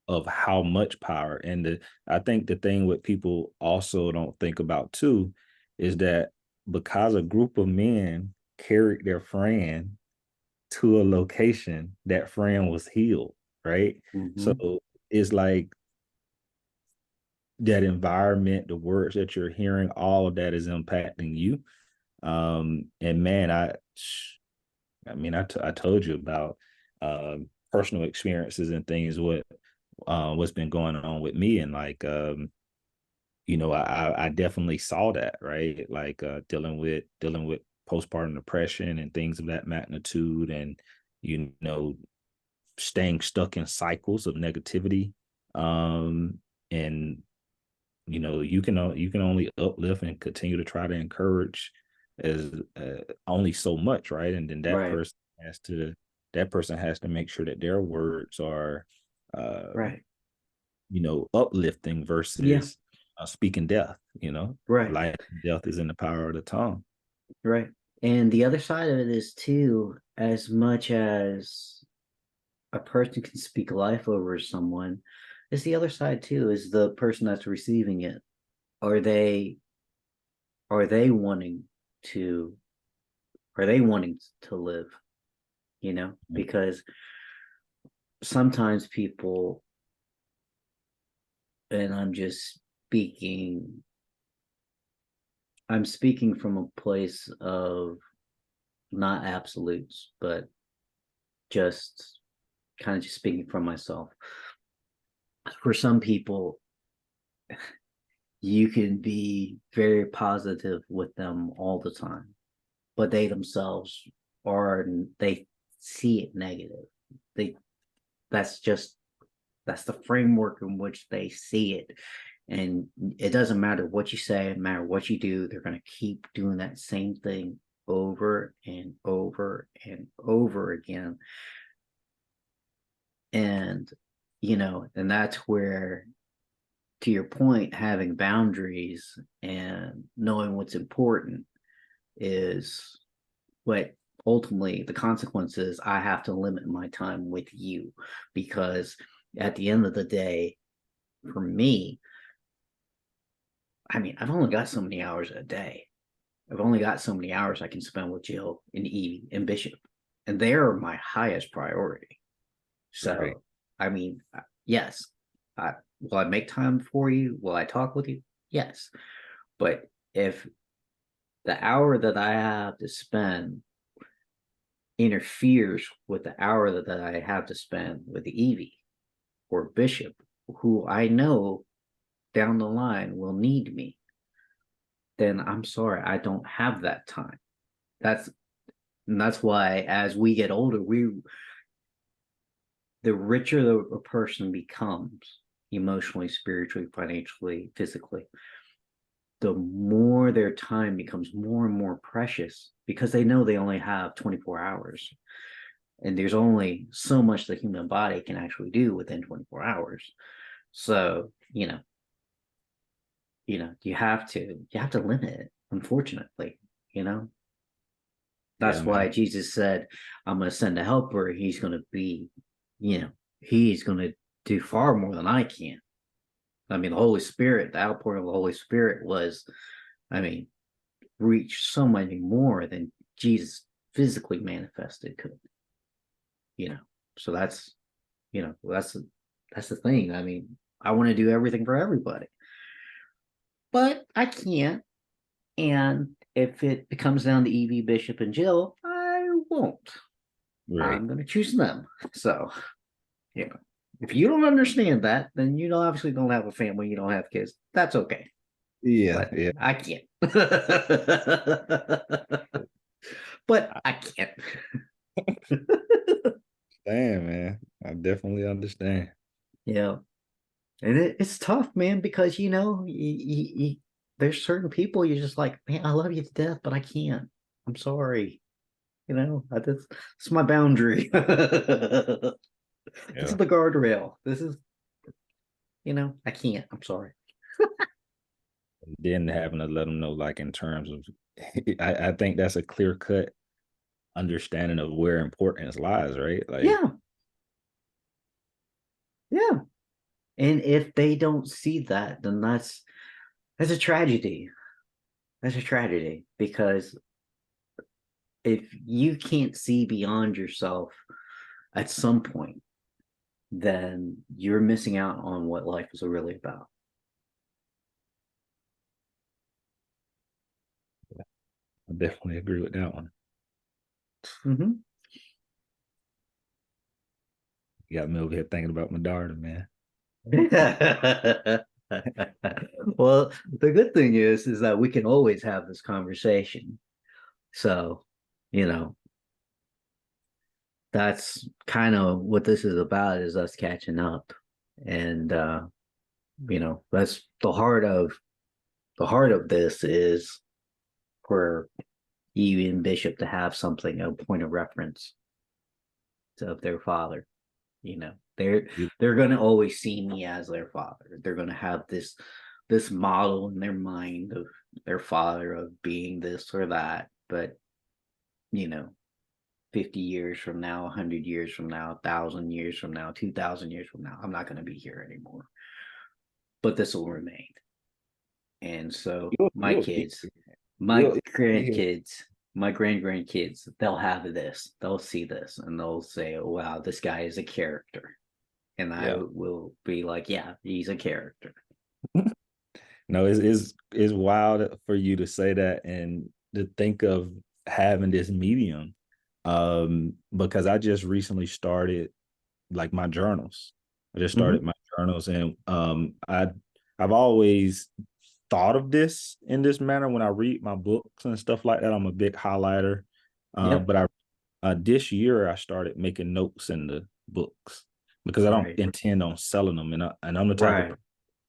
Speaker 2: of how much power. And I think the thing what people also don't think about too is that because a group of men carried their friend to a location, that friend was healed, right? So
Speaker 1: Mm-hmm.
Speaker 2: it's like that environment, the words that you're hearing, all of that is impacting you. And man, I told you about personal experiences and things, what's been going on with me, and like I definitely saw that, right? Like dealing with postpartum depression and things of that magnitude, and you know staying stuck in cycles of negativity, and you can only uplift and continue to try to encourage as only so much, right? And then
Speaker 1: Right.
Speaker 2: that person has to make sure that their words are
Speaker 1: Right.
Speaker 2: uplifting
Speaker 1: Yeah.
Speaker 2: versus speaking death.
Speaker 1: Right.
Speaker 2: Life and death is in the power of the tongue.
Speaker 1: Right. And the other side of it is too, as much as a person can speak life over someone, is the other side too, is the person that's receiving it. Are they are they wanting to are they wanting to live? Because sometimes people, and I'm speaking from a place of not absolutes, but just kind of just speaking from myself. For some people, you can be very positive with them all the time, but they themselves they see it negative. They that's just that's the framework in which they see it. And it doesn't matter what you say, it matter what you do, they're going to keep doing that same thing over and over and over again. And and that's where, to your point, having boundaries and knowing what's important is what ultimately the consequence is. I have to limit my time with you, because at the end of the day, for me, I mean, I've only got so many hours a day. I've only got so many hours I can spend with Jill and Evie and Bishop, and they're my highest priority.
Speaker 2: Right.
Speaker 1: So, I mean, yes, will I make time for you? Will I talk with you? Yes, but if the hour that I have to spend interferes with the hour that I have to spend with Evie or Bishop, who I know down the line will need me, then I'm sorry, I don't have that time. That's and that's why as we get older, the richer the person becomes emotionally, spiritually, financially, physically, the more their time becomes more and more precious because they know they only have 24 hours. And there's only so much the human body can actually do within 24 hours. So, you have to limit it, unfortunately, you know.
Speaker 2: Yeah,
Speaker 1: That's
Speaker 2: man.
Speaker 1: why Jesus said, I'm going to send a helper. He's going to be, you know, he's going to do far more than I can. I mean, the Holy Spirit, the outpouring of the Holy Spirit was, I mean, reach so many more than Jesus physically manifested could, you know. So that's the thing. I mean, I want to do everything for everybody, but I can't. And if it comes down to Evie, Bishop, and Jill, I won't.
Speaker 2: Right.
Speaker 1: I'm going to choose them. So, you know, if you don't understand that, then you obviously don't have a family, you don't have kids. That's okay.
Speaker 2: Yeah,
Speaker 1: But
Speaker 2: yeah.
Speaker 1: I can't. But I can't.
Speaker 2: Damn, man. I definitely understand.
Speaker 1: Yeah. And it's tough, man, because, there's certain people you're just like, man, I love you to death, but I can't. I'm sorry. It's my boundary. This is
Speaker 2: Yeah.
Speaker 1: the guardrail. This is, I can't. I'm sorry.
Speaker 2: Then having to let them know, like in terms of, I think that's a clear cut understanding of where importance lies, right? Like,
Speaker 1: Yeah. Yeah. And if they don't see that, then that's a tragedy. That's a tragedy because if you can't see beyond yourself at some point, then you're missing out on what life is really about.
Speaker 2: I definitely agree with that one.
Speaker 1: Mm-hmm.
Speaker 2: You got me over here thinking about my daughter, man.
Speaker 1: Well, the good thing is that we can always have this conversation. So, you know, that's kind of what this is about is us catching up. And that's the heart of this is for you and Bishop to have something, a point of reference of their father. They're
Speaker 2: You,
Speaker 1: they're gonna always see me as their father. They're gonna have this model in their mind of their father of being this or that. But you know, 50 years from now, 100 years from now, 1,000 years from now, 2,000 years from now, I'm not gonna be here anymore. But this will remain. And so my
Speaker 2: you'll be
Speaker 1: kids, my
Speaker 2: you'll be here.
Speaker 1: grandkids, my grandkids, they'll have this. They'll see this and they'll say, oh, wow, this guy is a character. And I
Speaker 2: Yeah.
Speaker 1: will be like, yeah, he's a character.
Speaker 2: No, it's wild for you to say that and to think of having this medium. Because I just recently started like my journals. I just started
Speaker 1: Mm-hmm.
Speaker 2: my journals, and I've always thought of this in this manner when I read my books and stuff like that. I'm a big highlighter.
Speaker 1: Yep.
Speaker 2: But I this year I started making notes in the books because I don't
Speaker 1: Right.
Speaker 2: intend on selling them, and I'm the type of
Speaker 1: Right.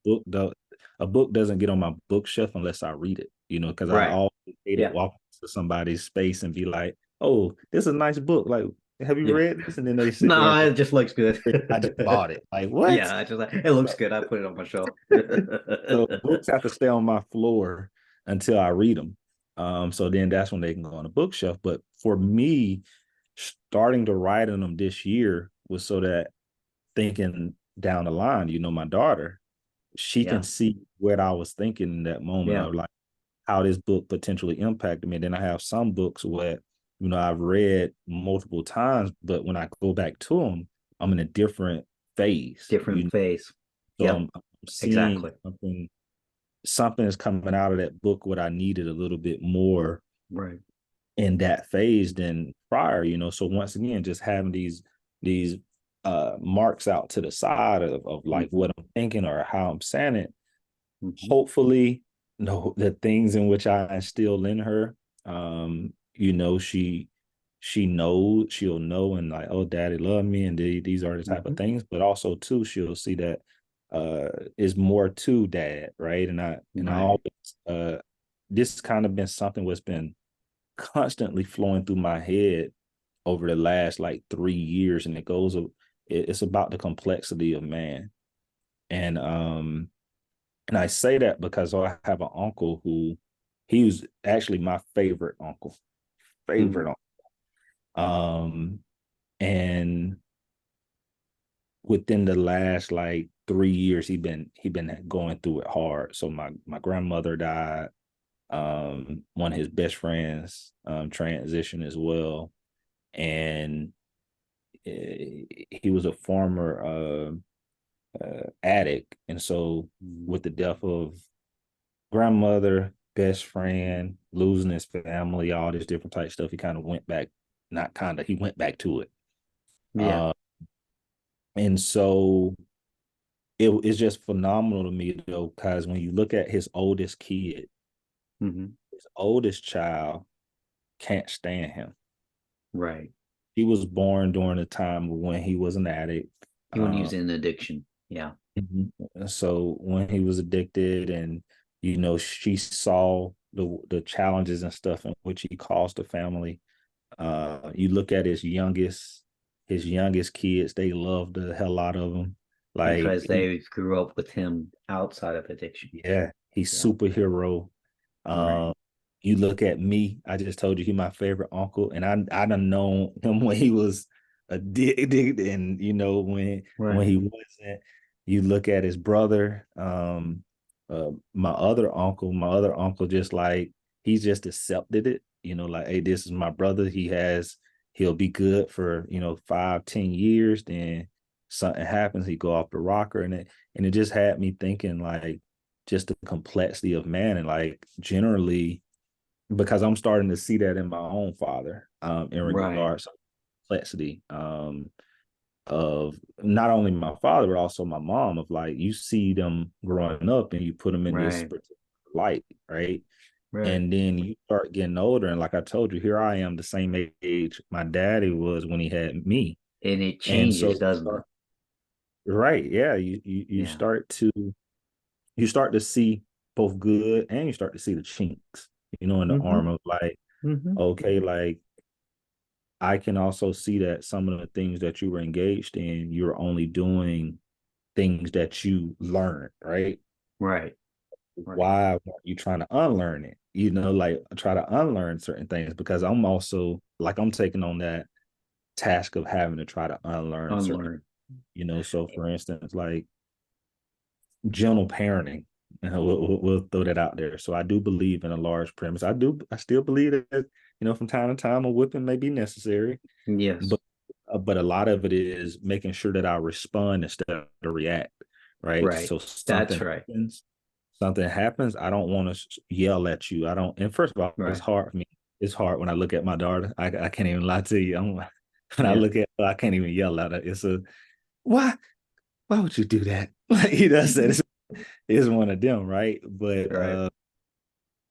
Speaker 2: book though a book doesn't get on my bookshelf unless I read it, because I
Speaker 1: Right.
Speaker 2: always hated
Speaker 1: Yeah.
Speaker 2: walking to somebody's space and be like, oh, this is a nice book. Like, have you
Speaker 1: Yeah.
Speaker 2: read this? And then they sit there
Speaker 1: No,
Speaker 2: and
Speaker 1: it just looks good.
Speaker 2: I just bought it. Like, what?
Speaker 1: Yeah, it looks
Speaker 2: So,
Speaker 1: good. I put it on my shelf.
Speaker 2: so books have to stay on my floor until I read them. So then that's when they can go on the bookshelf. But for me, starting to write on them this year was so that thinking down the line, my daughter, she can
Speaker 1: Yeah.
Speaker 2: see what I was thinking in that moment
Speaker 1: Yeah.
Speaker 2: of like how this book potentially impacted me. Then I have some books where, I've read multiple times, but when I go back to them, I'm in a different phase,
Speaker 1: Different phase.
Speaker 2: so
Speaker 1: Yep.
Speaker 2: I'm seeing
Speaker 1: Exactly.
Speaker 2: something is coming out of that book what I needed a little bit more
Speaker 1: Right.
Speaker 2: in that phase than prior, so once again, just having these marks out to the side of like
Speaker 1: Mm-hmm.
Speaker 2: what I'm thinking or how I'm saying it,
Speaker 1: Mm-hmm.
Speaker 2: hopefully, the things in which I instill in her, she knows, she'll know, and like, oh, daddy love me, and these are the type of
Speaker 1: Mm-hmm.
Speaker 2: things. But also too, she'll see that is more to dad, right? And I
Speaker 1: Right.
Speaker 2: always this kind of been something what's been constantly flowing through my head over the last like 3 years, and it's about the complexity of man. And I say that because I have an uncle who he was actually my favorite uncle,
Speaker 1: Mm-hmm.
Speaker 2: favorite uncle. And within the last like 3 years, he been going through it hard. So my grandmother died. One of his best friends transitioned as well, and he was a former addict, and so with the death of grandmother, best friend, losing his family, all this different type stuff, he kind of went back, not kind of, he went back to it.
Speaker 1: Yeah.
Speaker 2: Uh, and so it's just phenomenal to me though, because when you look at his oldest kid,
Speaker 1: Mm-hmm.
Speaker 2: his oldest child can't stand him.
Speaker 1: Right.
Speaker 2: He was born during a time when he was an addict.
Speaker 1: You want to use an addiction. Yeah.
Speaker 2: Mhm. So when he was addicted, and she saw the challenges and stuff in which he caused the family. You look at his youngest kids, they love the hell out of him. Like
Speaker 1: Because they grew up with him outside of addiction.
Speaker 2: yeah, he's
Speaker 1: Yeah.
Speaker 2: superhero.
Speaker 1: Right.
Speaker 2: Um, you look at me. I just told you he my favorite uncle, and I done known him when he was addicted, and when
Speaker 1: Right.
Speaker 2: he wasn't. You look at his brother, my other uncle, just like he's just accepted it. Like, hey, this is my brother. He'll be good for 5-10 years. Then something happens, he go off the rocker, and it just had me thinking like just the complexity of man, and like generally because I'm starting to see that in my own father, in
Speaker 1: Right.
Speaker 2: regards to complexity, of not only my father but also my mom, of like you see them growing up and you put them in this
Speaker 1: Right.
Speaker 2: particular light, right?
Speaker 1: Right.
Speaker 2: And then you start getting older, and like I told you, here I am the same age my daddy was when he had me.
Speaker 1: And it
Speaker 2: And so
Speaker 1: changes, doesn't it?
Speaker 2: right, yeah, you
Speaker 1: Yeah.
Speaker 2: start to see both good, and you start to see the chinks, in the
Speaker 1: Mm-hmm.
Speaker 2: arm of like,
Speaker 1: Mm-hmm.
Speaker 2: okay, like I can also see that some of the things that you were engaged in, you're only doing things that you learned, right?
Speaker 1: Right. Right.
Speaker 2: Why aren't you trying to unlearn it? Like try to unlearn certain things, because I'm also like I'm taking on that task of having to try to unlearn certain,
Speaker 1: Unlearn.
Speaker 2: so for instance, like gentle parenting. We'll throw that out there. So I do believe in a large premise. I still believe that from time to time a whipping may be necessary,
Speaker 1: Yes.
Speaker 2: but a lot of it is making sure that I respond instead of react. Right.
Speaker 1: Right.
Speaker 2: So
Speaker 1: That's right.
Speaker 2: something happens. I don't want to yell at you. I don't. And first of all, it's
Speaker 1: Right.
Speaker 2: hard for me. It's hard when I look at my daughter. I can't even lie to you. When I
Speaker 1: Yeah.
Speaker 2: look at her, I can't even yell at her. It's a why? Why would you do that? Like said,
Speaker 1: Mm-hmm.
Speaker 2: it's one of them, right? But
Speaker 1: Right.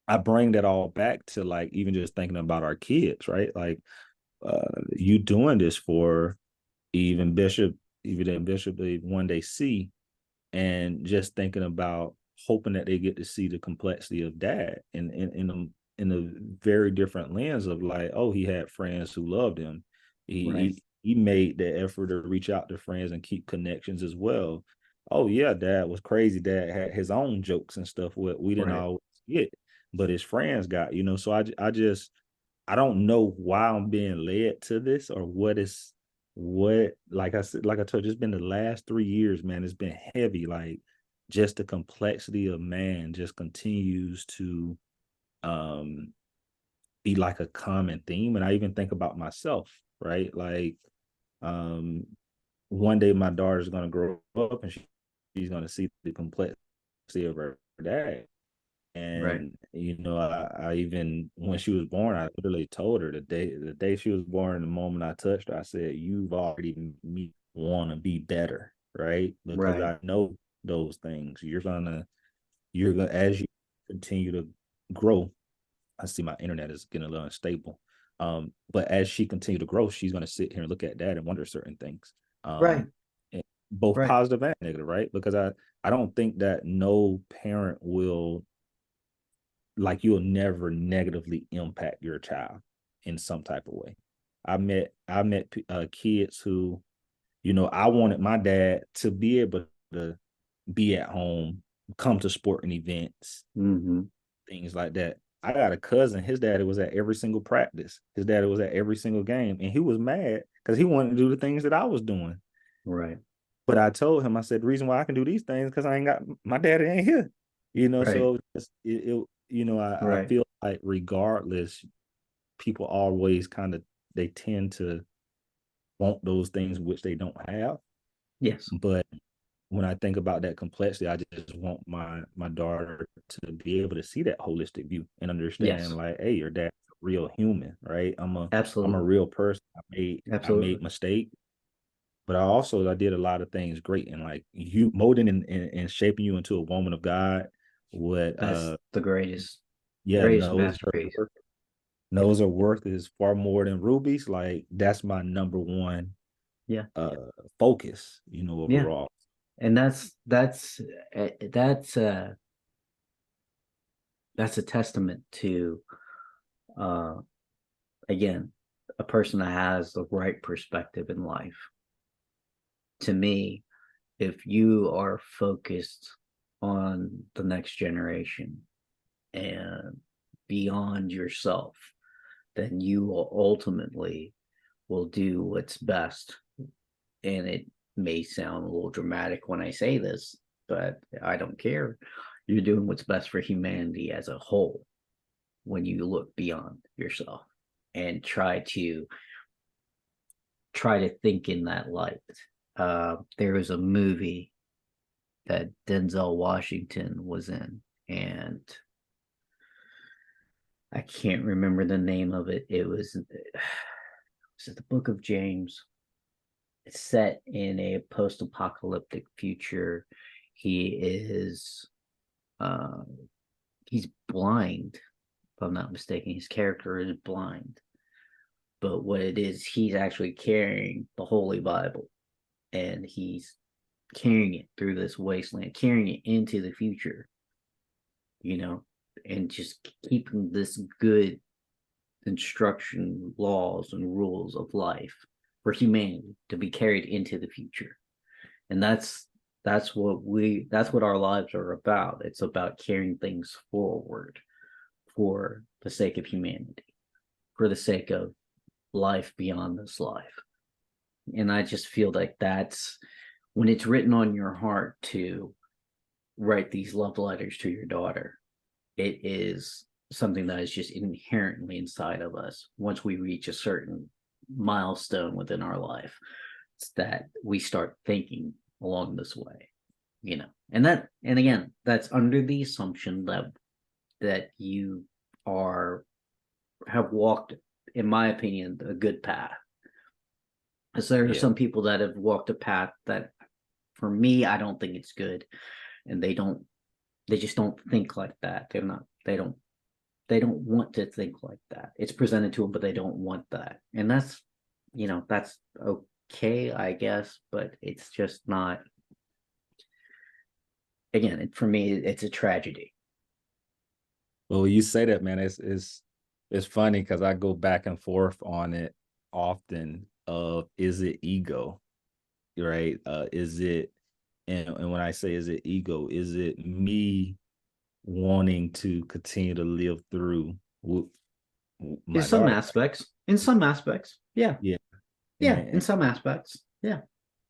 Speaker 2: I bring that all back to like even just thinking about our kids, right? Like you doing this for even Bishop, even then Bishop they one day see, and just thinking about hoping that they get to see the complexity of dad in a very different lens of like, oh, he had friends who loved him.
Speaker 1: Right.
Speaker 2: He made the effort to reach out to friends and keep connections as well. Oh yeah, dad was crazy. Dad had his own jokes and stuff what we didn't
Speaker 1: Right.
Speaker 2: always get, but his friends got, so I don't know why I'm being led to this, or what, like I said, like I told you, it's been the last 3 years, man. It's been heavy. Like just the complexity of man just continues to be like a common theme. And I even think about myself, right? Like, one day my daughter's going to grow up and she's going to see the complexity of her dad.
Speaker 1: Right.
Speaker 2: And I even, when she was born, I literally told her the day she was born, the moment I touched her, I said, "You've already made me want to be better, right? Because
Speaker 1: Right.
Speaker 2: I know those things. You're gonna as you continue to grow." I see my internet is getting a little unstable. But as she continued to grow, she's gonna sit here and look at dad and wonder certain things.
Speaker 1: Right.
Speaker 2: And both
Speaker 1: Right.
Speaker 2: positive and negative, right? Because I don't think that no parent will, like, you'll never negatively impact your child in some type of way. I met kids who, I wanted my dad to be able to be at home, come to sporting events,
Speaker 1: Mm-hmm.
Speaker 2: things like that. I got a cousin, his daddy was at every single practice. His daddy was at every single game, and he was mad because he wanted to do the things that I was doing.
Speaker 1: Right.
Speaker 2: But I told him, I said, the reason why I can do these things because I ain't got my daddy ain't here.
Speaker 1: Right.
Speaker 2: So I
Speaker 1: Right.
Speaker 2: feel like regardless, people always kind of, they tend to want those things which they don't have.
Speaker 1: Yes.
Speaker 2: But when I think about that complexity, I just want my daughter to be able to see that holistic view and understand,
Speaker 1: Yes.
Speaker 2: like, hey, your dad's a real human, right? I'm a
Speaker 1: Absolutely.
Speaker 2: real person. I made
Speaker 1: Absolutely.
Speaker 2: mistakes, but I did a lot of things great, and like you molding and shaping you into a woman of God. What
Speaker 1: That's the greatest,
Speaker 2: Yeah,
Speaker 1: greatest masterpiece.
Speaker 2: knows her worth is far more than rubies. Like, that's my number one
Speaker 1: Yeah.
Speaker 2: uh focus,
Speaker 1: Yeah.
Speaker 2: overall.
Speaker 1: And uh, that's uh that's a testament to uh again, a person that has the right perspective in life. To me, if you are focused on the next generation and beyond yourself, then you will ultimately will do what's best. And it may sound a little dramatic when I say this, but I don't care. You're doing what's best for humanity as a whole when you look beyond yourself and try to think in that light. There was a movie that Denzel Washington was in, and I can't remember the name of it. Was it the Book of James? It's set in a post-apocalyptic future. He is uh, he's blind, if I'm not mistaken. His character is blind, but what it is, he's actually carrying the Holy Bible, and he's carrying it through this wasteland, carrying it into the future, you know, and just keeping this good instruction, laws, and rules of life for humanity to be carried into the future. And that's what our lives are about. It's about carrying things forward for the sake of humanity, for the sake of life beyond this life. And I just feel like that's when it's written on your heart to write these love letters to your daughter, it is something that is just inherently inside of us. Once we reach a certain milestone within our life, it's that we start thinking along this way, and again, that's under the assumption that you are have walked, in my opinion, a good path. Because there are
Speaker 2: Yeah.
Speaker 1: some people that have walked a path that, for me, I don't think it's good, and they just don't think like that. They don't want to think like that. It's presented to them, but they don't want that. And that's okay, I guess, but it's just not, again, for me, it's a tragedy.
Speaker 2: Well, you say that, man, it's funny because I go back and forth on it often. Of, is it ego, right? Is it, and when I say is it ego, is it me wanting to continue to live through
Speaker 1: In
Speaker 2: my
Speaker 1: some
Speaker 2: daughter?
Speaker 1: aspects. In some aspects. Yeah.
Speaker 2: Yeah,
Speaker 1: Yeah. In
Speaker 2: and
Speaker 1: some aspects. Yeah.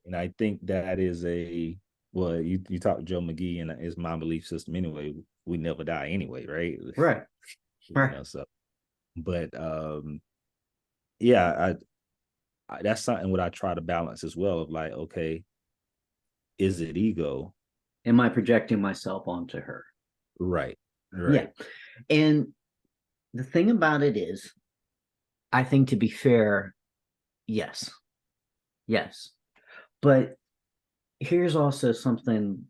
Speaker 2: and I think that is a well, you talk to Joe McGee, and it's my belief system anyway. We never die anyway, right?
Speaker 1: Right.
Speaker 2: You
Speaker 1: Right.
Speaker 2: know, so but yeah, that's something what I try to balance as well. Of like, okay, is it ego?
Speaker 1: Am I projecting myself onto her?
Speaker 2: Right,
Speaker 1: Yeah.
Speaker 2: right,
Speaker 1: And the thing about it is, I think to be fair, yes. Yes. But here's also something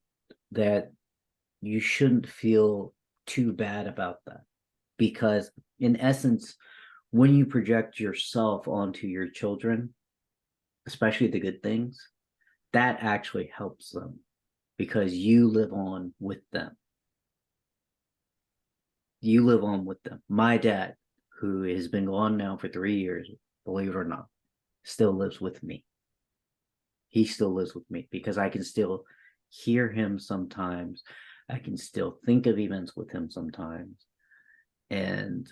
Speaker 1: that you shouldn't feel too bad about that. Because in essence, when you project yourself onto your children, especially the good things, that actually helps them because you live on with them. You live on with them. My dad, who has been gone now for 3 years, believe it or not, still lives with me. He still lives with me because I can still hear him sometimes. I can still think of events with him sometimes. And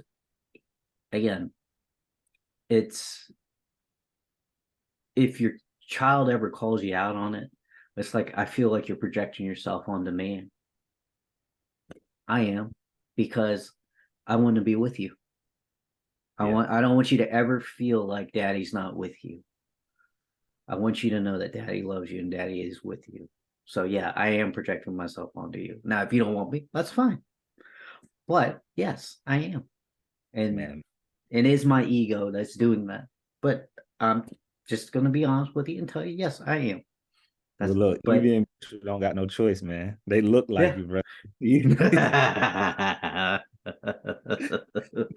Speaker 1: again, it's if your child ever calls you out on it, it's like I feel like you're projecting yourself onto me. I am because I want to be with you.
Speaker 2: yeah.
Speaker 1: I don't want you to ever feel like daddy's not with you. I want you to know that daddy loves you and daddy is with you. So yeah, I am projecting myself onto you. Now, if you don't want me, that's fine. But yes, I am. And
Speaker 2: Man,
Speaker 1: it is my ego that's doing that. But I'm just gonna be honest with you and tell you, yes, I am.
Speaker 2: well,
Speaker 1: That's
Speaker 2: look,
Speaker 1: but
Speaker 2: even don't got no choice, man. They look like
Speaker 1: yeah.
Speaker 2: you, bro.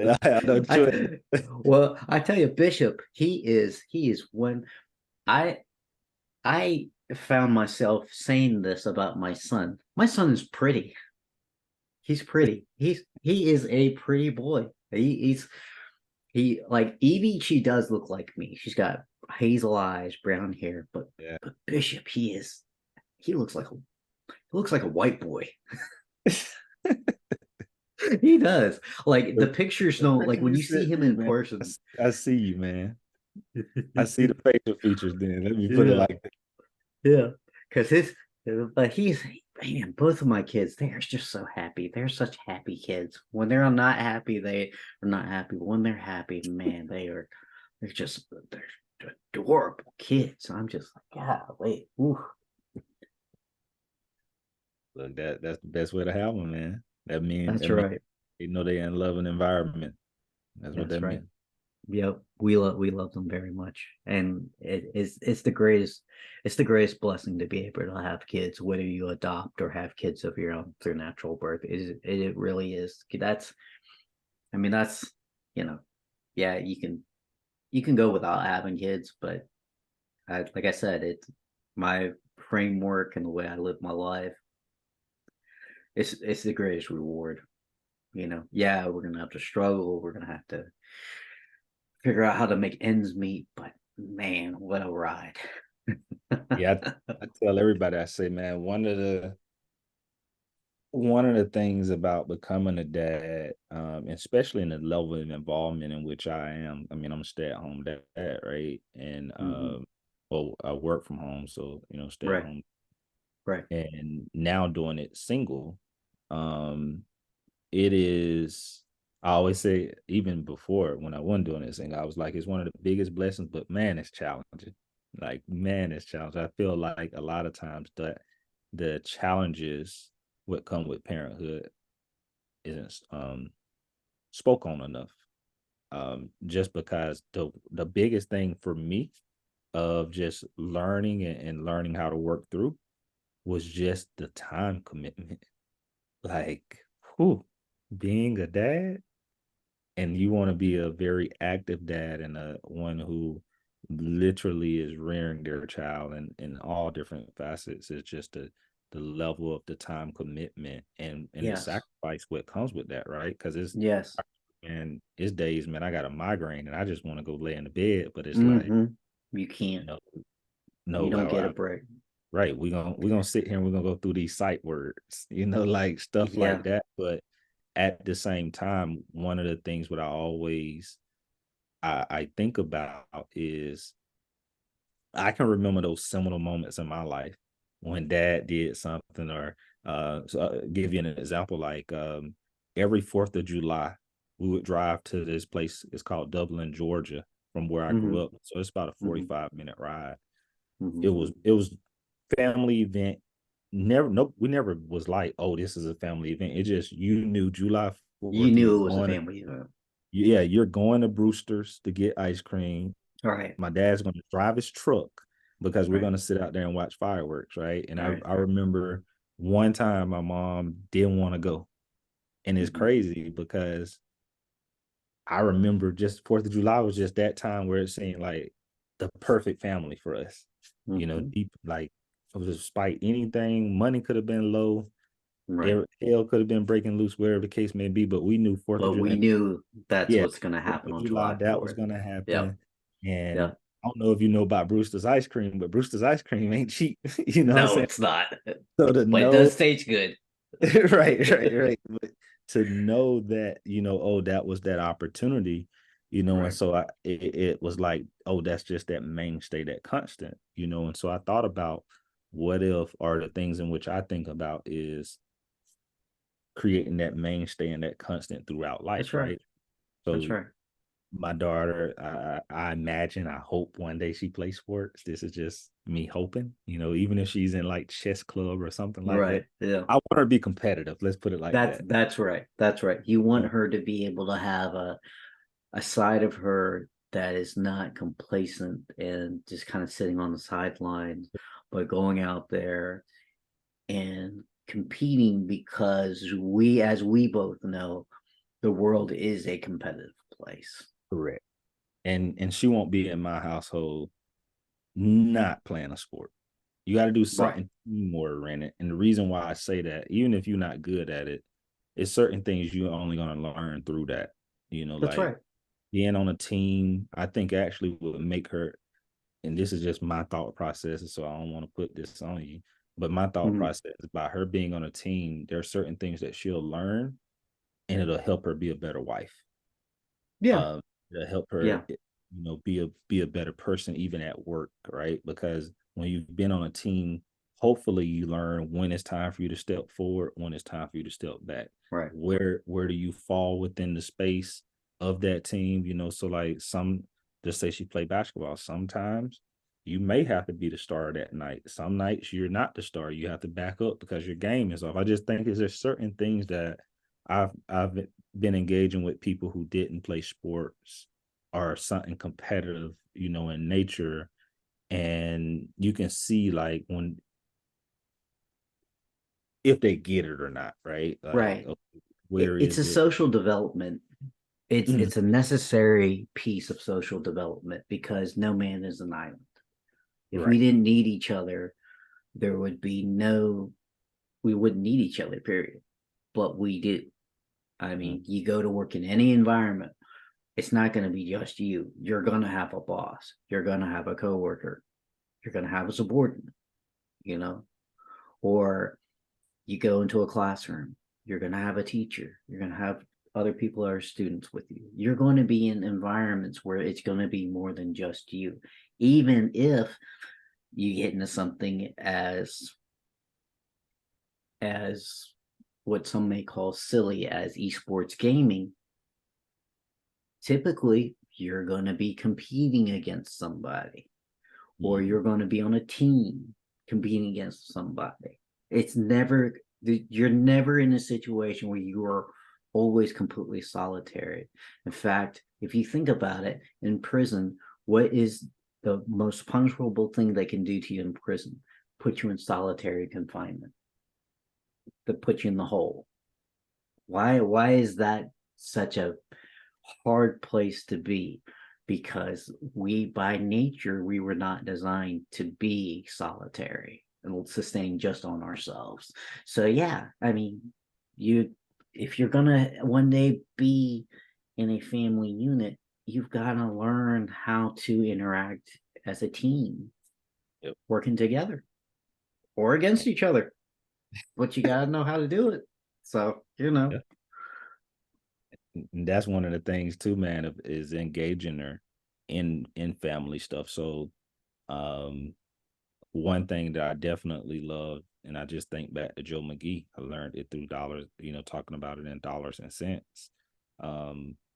Speaker 2: I have no choice.
Speaker 1: I well, I tell you, Bishop, he is one I I found myself saying this about my son. My son is pretty. He's pretty. He is a pretty boy. He like Evie. She does look like me. She's got hazel eyes, brown hair, but
Speaker 2: Yeah.
Speaker 1: Bishop, he looks like a white boy. He does. Like the
Speaker 2: The,
Speaker 1: pictures
Speaker 2: the
Speaker 1: don't like
Speaker 2: picture
Speaker 1: when
Speaker 2: you
Speaker 1: you see
Speaker 2: sent
Speaker 1: him
Speaker 2: me,
Speaker 1: in
Speaker 2: man.
Speaker 1: person.
Speaker 2: I see you, man. I see the facial features. Then let me put it
Speaker 1: Yeah,
Speaker 2: like that.
Speaker 1: yeah. Because but he's man, both of my kids, they are just so happy. They're such happy kids. When they're not happy, they are not happy. But when they're happy, man, they're adorable kids. I'm just like, God, wait, ooh,
Speaker 2: Look, that's the best way to have them, man.
Speaker 1: that's
Speaker 2: That means
Speaker 1: right.
Speaker 2: they know they're in loving environment. That's what
Speaker 1: That's
Speaker 2: that
Speaker 1: right.
Speaker 2: means.
Speaker 1: Yep, we love them very much, and it's the greatest blessing to be able to have kids, whether you adopt or have kids of your own through natural birth. It really is. That's I mean that's you know yeah you can go without having kids, but like I said, it's my framework and the way I live my life. It's the greatest reward. Yeah, we're gonna have to struggle. We're gonna have to figure out how to make ends meet, but man, what a ride.
Speaker 2: Yeah, I tell everybody, I say, man, one of the things about becoming a dad, especially in the level of involvement in which I am, I mean, I'm a stay-at-home dad, right? And
Speaker 1: Mhm.
Speaker 2: well, I work from home, so stay at
Speaker 1: Right,
Speaker 2: home.
Speaker 1: right.
Speaker 2: And now doing it single, um, it is. I always say, even before when I wasn't doing it single, I was like, it's one of the biggest blessings, but man, it's challenging. Like, man, it's challenging. I feel like a lot of times that the challenges what come with parenthood isn't spoke on enough. Just because the biggest thing for me of just learning and learning how to work through was just the time commitment. Like, whew, being a dad, and you want to be a very active dad and a one who literally is rearing their child in all different facets. It's just the level of the time commitment and the
Speaker 1: Yes,
Speaker 2: sacrifice what comes with that, right? Because
Speaker 1: yes.
Speaker 2: it's days, man, I got a migraine and I just want to go lay in the bed, but it's like,
Speaker 1: Mm-hmm. You can't.
Speaker 2: no,
Speaker 1: You
Speaker 2: no,
Speaker 1: don't get a break.
Speaker 2: right, we're gonna sit here and we're gonna go through these sight words, like stuff like
Speaker 1: Yeah.
Speaker 2: that. But at the same time, one of the things what I think about is I can remember those seminal moments in my life when dad did something, or so I'll give you an example, like every 4th of July, we would drive to this place. It's called Dublin, Georgia, from where I grew
Speaker 1: Hmm.
Speaker 2: up. So it's about a
Speaker 1: Hmm.
Speaker 2: 45-minute ride.
Speaker 1: Hmm.
Speaker 2: It was family event. Never, nope, we never was like, oh, this is a family event. It just, you knew July
Speaker 1: You
Speaker 2: 4th, you
Speaker 1: knew
Speaker 2: were
Speaker 1: it was a
Speaker 2: going to,
Speaker 1: family event.
Speaker 2: yeah, you're going to Brewster's to get ice cream.
Speaker 1: All right.
Speaker 2: My dad's going to drive his truck because we're
Speaker 1: Right.
Speaker 2: going to sit out there and watch fireworks, right? And
Speaker 1: All right.
Speaker 2: I remember one time my mom didn't want to go. And it's
Speaker 1: Hmm.
Speaker 2: crazy because I remember just 4th of July was just that time where it seemed like the perfect family for us.
Speaker 1: Hmm.
Speaker 2: Deep, like, despite anything, money could have been low,
Speaker 1: Right.
Speaker 2: hell could have been breaking loose, wherever the case may be. But we knew 4th of
Speaker 1: But we
Speaker 2: July,
Speaker 1: knew that's
Speaker 2: yeah,
Speaker 1: what's going to
Speaker 2: 4th
Speaker 1: happen
Speaker 2: of
Speaker 1: on
Speaker 2: July,
Speaker 1: July
Speaker 2: that was
Speaker 1: 4th.
Speaker 2: gonna
Speaker 1: Yep.
Speaker 2: happen. And
Speaker 1: Yep.
Speaker 2: I don't know if you know about Brewster's ice cream, but Brewster's ice cream ain't cheap. You know what I'm
Speaker 1: No,
Speaker 2: saying?
Speaker 1: it's not.
Speaker 2: So to
Speaker 1: But it
Speaker 2: know,
Speaker 1: does taste good.
Speaker 2: right. But to know that, oh, that was that opportunity, and
Speaker 1: Right.
Speaker 2: so it was like, oh, that's just that mainstay, that constant, and so I thought about what if, or the things in which I think about is creating that mainstay and that constant throughout
Speaker 1: That's
Speaker 2: life,
Speaker 1: right.
Speaker 2: right?
Speaker 1: That's
Speaker 2: So
Speaker 1: right.
Speaker 2: my daughter, I imagine, I hope one day she plays sports. This is just me hoping, even if she's in like chess club or something like that.
Speaker 1: Right. Yeah.
Speaker 2: I want her to be competitive. Let's put it like that.
Speaker 1: That's right. That's right. You want
Speaker 2: Uh,
Speaker 1: her to be able to have a side of her that is not complacent and just kind of sitting on the sidelines, but going out there and competing because as we both know, the world is a competitive place.
Speaker 2: Correct. And she won't be in my household not playing a sport. You got to do
Speaker 1: Right.
Speaker 2: something more in it. And the reason why I say that, even if you're not good at it, it's certain things you're only going to learn through that.
Speaker 1: That's
Speaker 2: Like
Speaker 1: right.
Speaker 2: being on a team, I think actually would make her, and this is just my thought process, so I don't want to put this on you, but my thought
Speaker 1: Mhm.
Speaker 2: process is, by her being on a team, there are certain things that she'll learn, and it'll help her be a better wife.
Speaker 1: Yeah.
Speaker 2: um to help her,
Speaker 1: Yeah.
Speaker 2: be a better person even at work, right? Because when you've been on a team, hopefully you learn when it's time for you to step forward, when it's time for you to step back.
Speaker 1: Right.
Speaker 2: Where do you fall within the space of that team? So like, just say she play basketball, sometimes you may have to be the star that night. Some nights you're not the star, you have to back up because your game is off. I just think there's certain things that I've been engaging with people who didn't play sports or something competitive, in nature. And you can see, like, when, if they get it or not, right? Like,
Speaker 1: Right.
Speaker 2: okay, where
Speaker 1: It's
Speaker 2: is
Speaker 1: a
Speaker 2: it?
Speaker 1: social development. It's
Speaker 2: Mhm.
Speaker 1: it's a necessary piece of social development because no man is an island. If we
Speaker 2: Right.
Speaker 1: didn't need each other, there would be no we wouldn't need each other, period. But we do. I
Speaker 2: Mhm.
Speaker 1: mean, you go to work in any environment, it's not going to be just you. You're going to have a boss. You're going to have a coworker. You're going to have a subordinate, you know, or you go into a classroom. You're going to have a teacher. You're going to have other people that are students with you. You're going to be in environments where it's going to be more than just you. Even if you get into something as what some may call silly as esports gaming, typically you're going to be competing against somebody or
Speaker 2: Mhm.
Speaker 1: you're going to be on a team competing against somebody. It's never, you're never in a situation where you are always completely solitary. In fact, if you think about it, in prison, what is the most punishable thing they can do to you in prison? Put you in solitary confinement, to put you in the hole. Why is that such a hard place to be? Because we by nature we were not designed to be solitary and sustain just on ourselves. So yeah, I mean, you if you're gonna one day be in a family unit, you've got to learn how to interact as a team,
Speaker 2: Yep.
Speaker 1: working together or against each other, but you got to know how to do it. So
Speaker 2: Yeah. And that's one of the things too, man, is engaging her in family stuff. So, um one thing that I definitely love, and I just think back to Joe McGee, I learned it through dollars, talking about it in dollars and cents,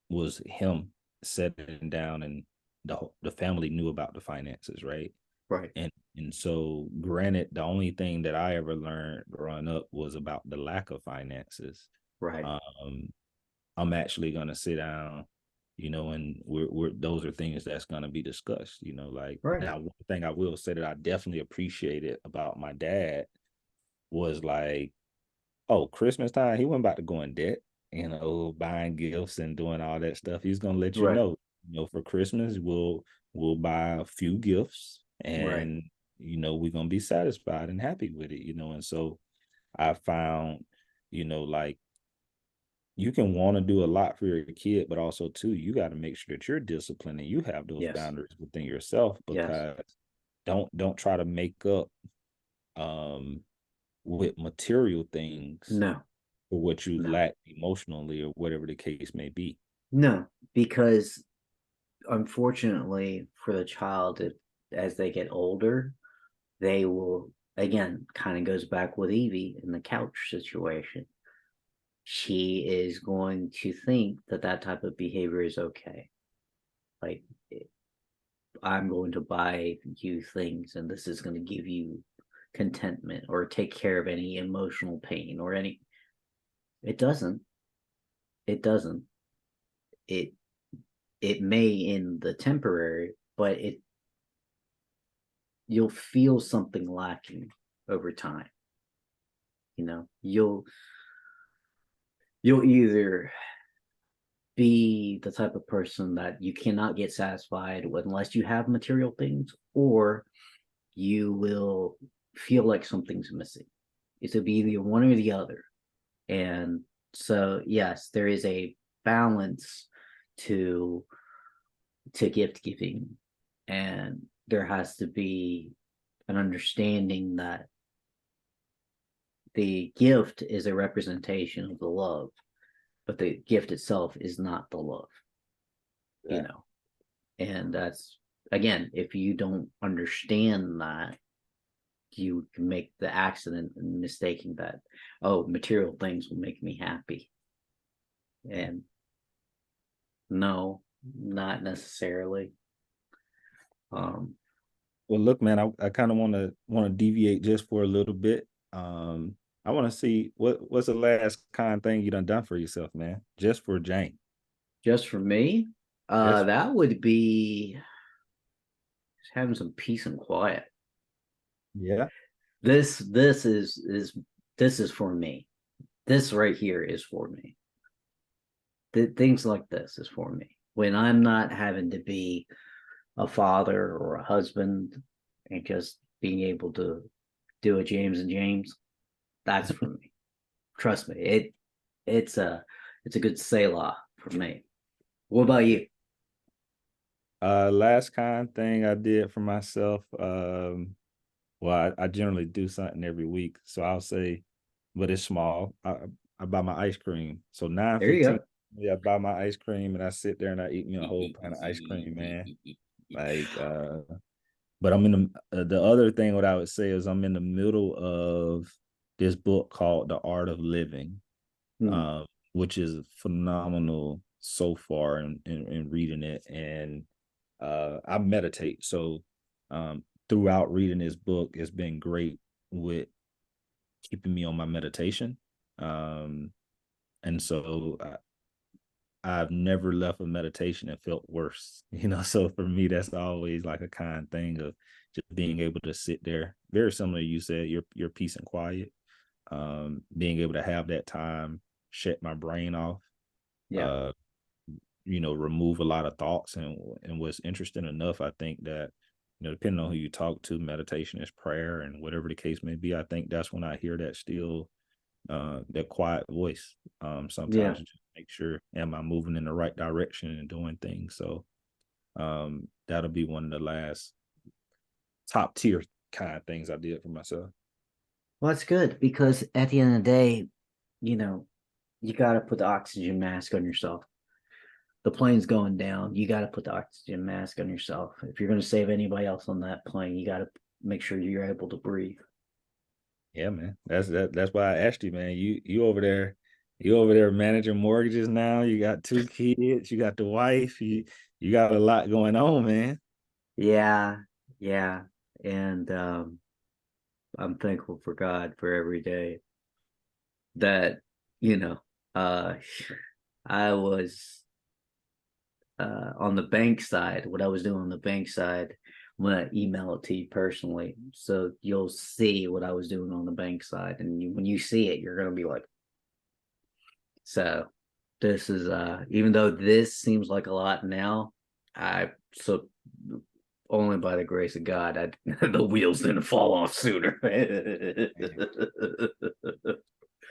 Speaker 2: was him sitting down, and the family knew about the finances, right?
Speaker 1: Right.
Speaker 2: And so, granted, the only thing that I ever learned growing up was about the lack of finances.
Speaker 1: Right.
Speaker 2: Um, I'm actually gonna sit down, and we're those are things that's gonna be discussed. Like,
Speaker 1: Right.
Speaker 2: now, one thing I will say that I definitely appreciated about my dad was like, oh, Christmas time, he wasn't about to go in debt, buying gifts and doing all that stuff. He's gonna let you
Speaker 1: Right.
Speaker 2: know, for Christmas we'll buy a few gifts,
Speaker 1: Right.
Speaker 2: and we're gonna be satisfied and happy with it. And so I found, like, you can want to do a lot for your kid, but also too, you got to make sure that you're disciplined and you have those
Speaker 1: Yes.
Speaker 2: boundaries within yourself,
Speaker 1: Yes.
Speaker 2: because don't try to make up um with material things
Speaker 1: No.
Speaker 2: for what you
Speaker 1: No.
Speaker 2: lack emotionally, or whatever the case may be.
Speaker 1: No. Because unfortunately for the child, as they get older, they will, again, kind of goes back with Evie in the couch situation. She is going to think that that type of behavior is okay. Like, I'm going to buy you things and this is going to give you contentment or take care of any emotional pain or any. It doesn't. It doesn't. It it may in the temporary, but you'll feel something lacking over time. You'll either be the type of person that you cannot get satisfied with unless you have material things, or you will feel like something's missing. It's to be either one or the other. And so, yes, there is a balance to gift giving, and there has to be an understanding that the gift is a representation of the love, but the gift itself is not the love, you
Speaker 2: Yeah.
Speaker 1: know. And that's, again, if you don't understand that, you can make the accident in mistaking that, oh, material things will make me happy. And no, not necessarily.
Speaker 2: Well, look, man, I kind of want to deviate just for a little bit. I want to see what's the last kind thing you done for yourself, man, just for Jane.
Speaker 1: Just for me,
Speaker 2: Just
Speaker 1: that would be just having some peace and quiet.
Speaker 2: Yeah.
Speaker 1: This is for me. This right here is for me. Things like this is for me. When I'm not having to be a father or a husband and just being able to do a James and James, that's for me. Trust me, it's a good Selah for me. What about you?
Speaker 2: Last kind thing I did for myself. Well, I generally do something every week, so I'll say, but it's small. I buy my ice cream. So nine
Speaker 1: There you
Speaker 2: fifteen,
Speaker 1: go.
Speaker 2: yeah, I buy my ice cream and I sit there and I eat me a whole pint of ice cream, man. Like, but I'm in the other thing. What I would say is I'm in the middle of this book called The Art of Living,
Speaker 1: Hmm.
Speaker 2: uh, which is phenomenal so far in reading it, and I meditate. So throughout reading this book, it's been great with keeping me on my meditation. Um, and so I've never left a meditation and felt worse, So for me, that's always like a kind thing of just being able to sit there. Very similar, you said, your peace and quiet. Being able to have that time, shut my brain off,
Speaker 1: Yeah.
Speaker 2: uh, remove a lot of thoughts. And what's interesting enough, I think that, depending on who you talk to, meditation is prayer, and whatever the case may be. I think that's when I hear that still, that quiet voice.
Speaker 1: Yeah.
Speaker 2: Sometimes just make sure, am I moving in the right direction and doing things? So that'll be one of the last top tier kind of things I did for myself.
Speaker 1: Well, that's good because at the end of the day, you know, you got to put the oxygen mask on yourself. The plane's going down. You got to put the oxygen mask on yourself. If you're going to save anybody else on that plane, you got to make sure you're able to breathe.
Speaker 2: Yeah, man. That's why I asked you, man. You over there managing mortgages now. You got 2 kids, you got the wife, you got a lot going on, man.
Speaker 1: Yeah, yeah. And I'm thankful for God for every day that, you know, uh I was on the bank side, what I was doing on the bank side. I'm gonna email it to you personally, so you'll see what I was doing on the bank side, and when you see it, you're gonna be like, so. This is even though this seems like a lot now, I so only by the grace of God, the wheels didn't fall off sooner.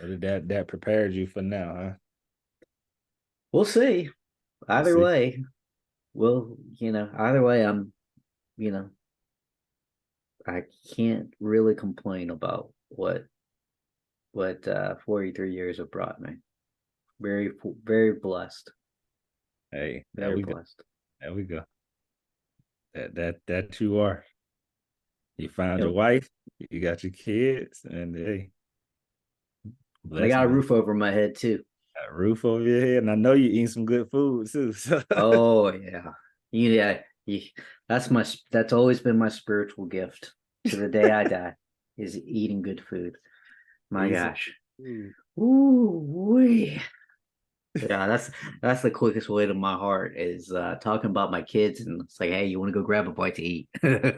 Speaker 2: So that prepared you for now, huh?
Speaker 1: We'll see.
Speaker 2: We'll
Speaker 1: Either
Speaker 2: see.
Speaker 1: way, either way, you know, I can't really complain about what 43 years have brought me. Very, very blessed.
Speaker 2: Hey, there
Speaker 1: Very
Speaker 2: we go.
Speaker 1: blessed.
Speaker 2: There we go. That you are. You found your
Speaker 1: Yep.
Speaker 2: wife, you got your kids, and hey,
Speaker 1: And I got a
Speaker 2: blessings.
Speaker 1: roof over my head too.
Speaker 2: Got a roof over your head, and I know you eat some good food too. So
Speaker 1: Oh yeah, yeah. That's always been my spiritual gift to the day I die is eating good food. My
Speaker 2: eat some
Speaker 1: gosh.
Speaker 2: food.
Speaker 1: Ooh wee. Yeah, that's the quickest way to my heart is talking about my kids and it's like, hey, you want to go grab a bite to eat?
Speaker 2: Goes,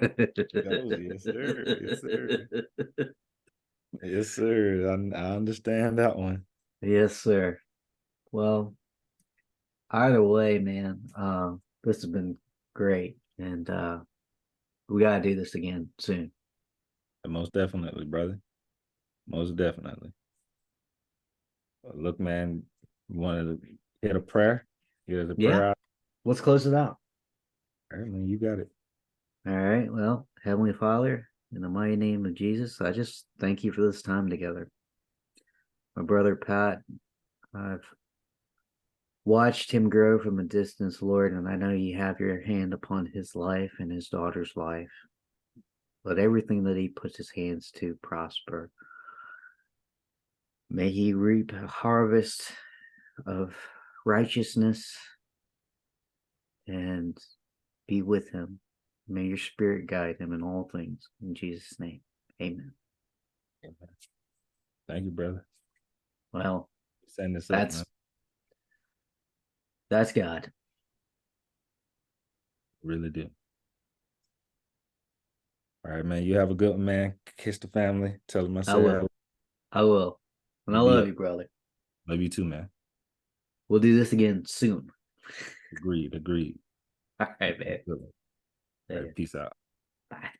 Speaker 2: yes, sir. Yes, sir. Yes, sir. I understand that one.
Speaker 1: Yes, sir. Well, either way, man, this has been great, and we gotta do this again soon.
Speaker 2: Most definitely, brother. Most definitely. Look, man, you wanted to hit a prayer? Get us a
Speaker 1: Yeah,
Speaker 2: prayer out.
Speaker 1: let's close it out.
Speaker 2: All right, man, you got it.
Speaker 1: All right. Well, Heavenly Father, in the mighty name of Jesus, I just thank you for this time together. My brother Pat, I've watched him grow from a distance, Lord, and I know you have your hand upon his life and his daughter's life. Let everything that he puts his hands to prosper. May he reap a harvest of righteousness and be with him. May your spirit guide him in all things. In Jesus' name, amen.
Speaker 2: Amen. Thank you, brother.
Speaker 1: Well,
Speaker 2: Send this up, man.
Speaker 1: that's that's God.
Speaker 2: Really do. All right, man. You have a good one, man. Kiss the family. Tell them I
Speaker 1: I
Speaker 2: said hello.
Speaker 1: will. I will. And I
Speaker 2: You be
Speaker 1: love
Speaker 2: up.
Speaker 1: you, brother.
Speaker 2: Love you too, man.
Speaker 1: We'll do this again soon.
Speaker 2: Agreed. Agreed.
Speaker 1: All right, man.
Speaker 2: Good one. All right, peace out.
Speaker 1: Bye.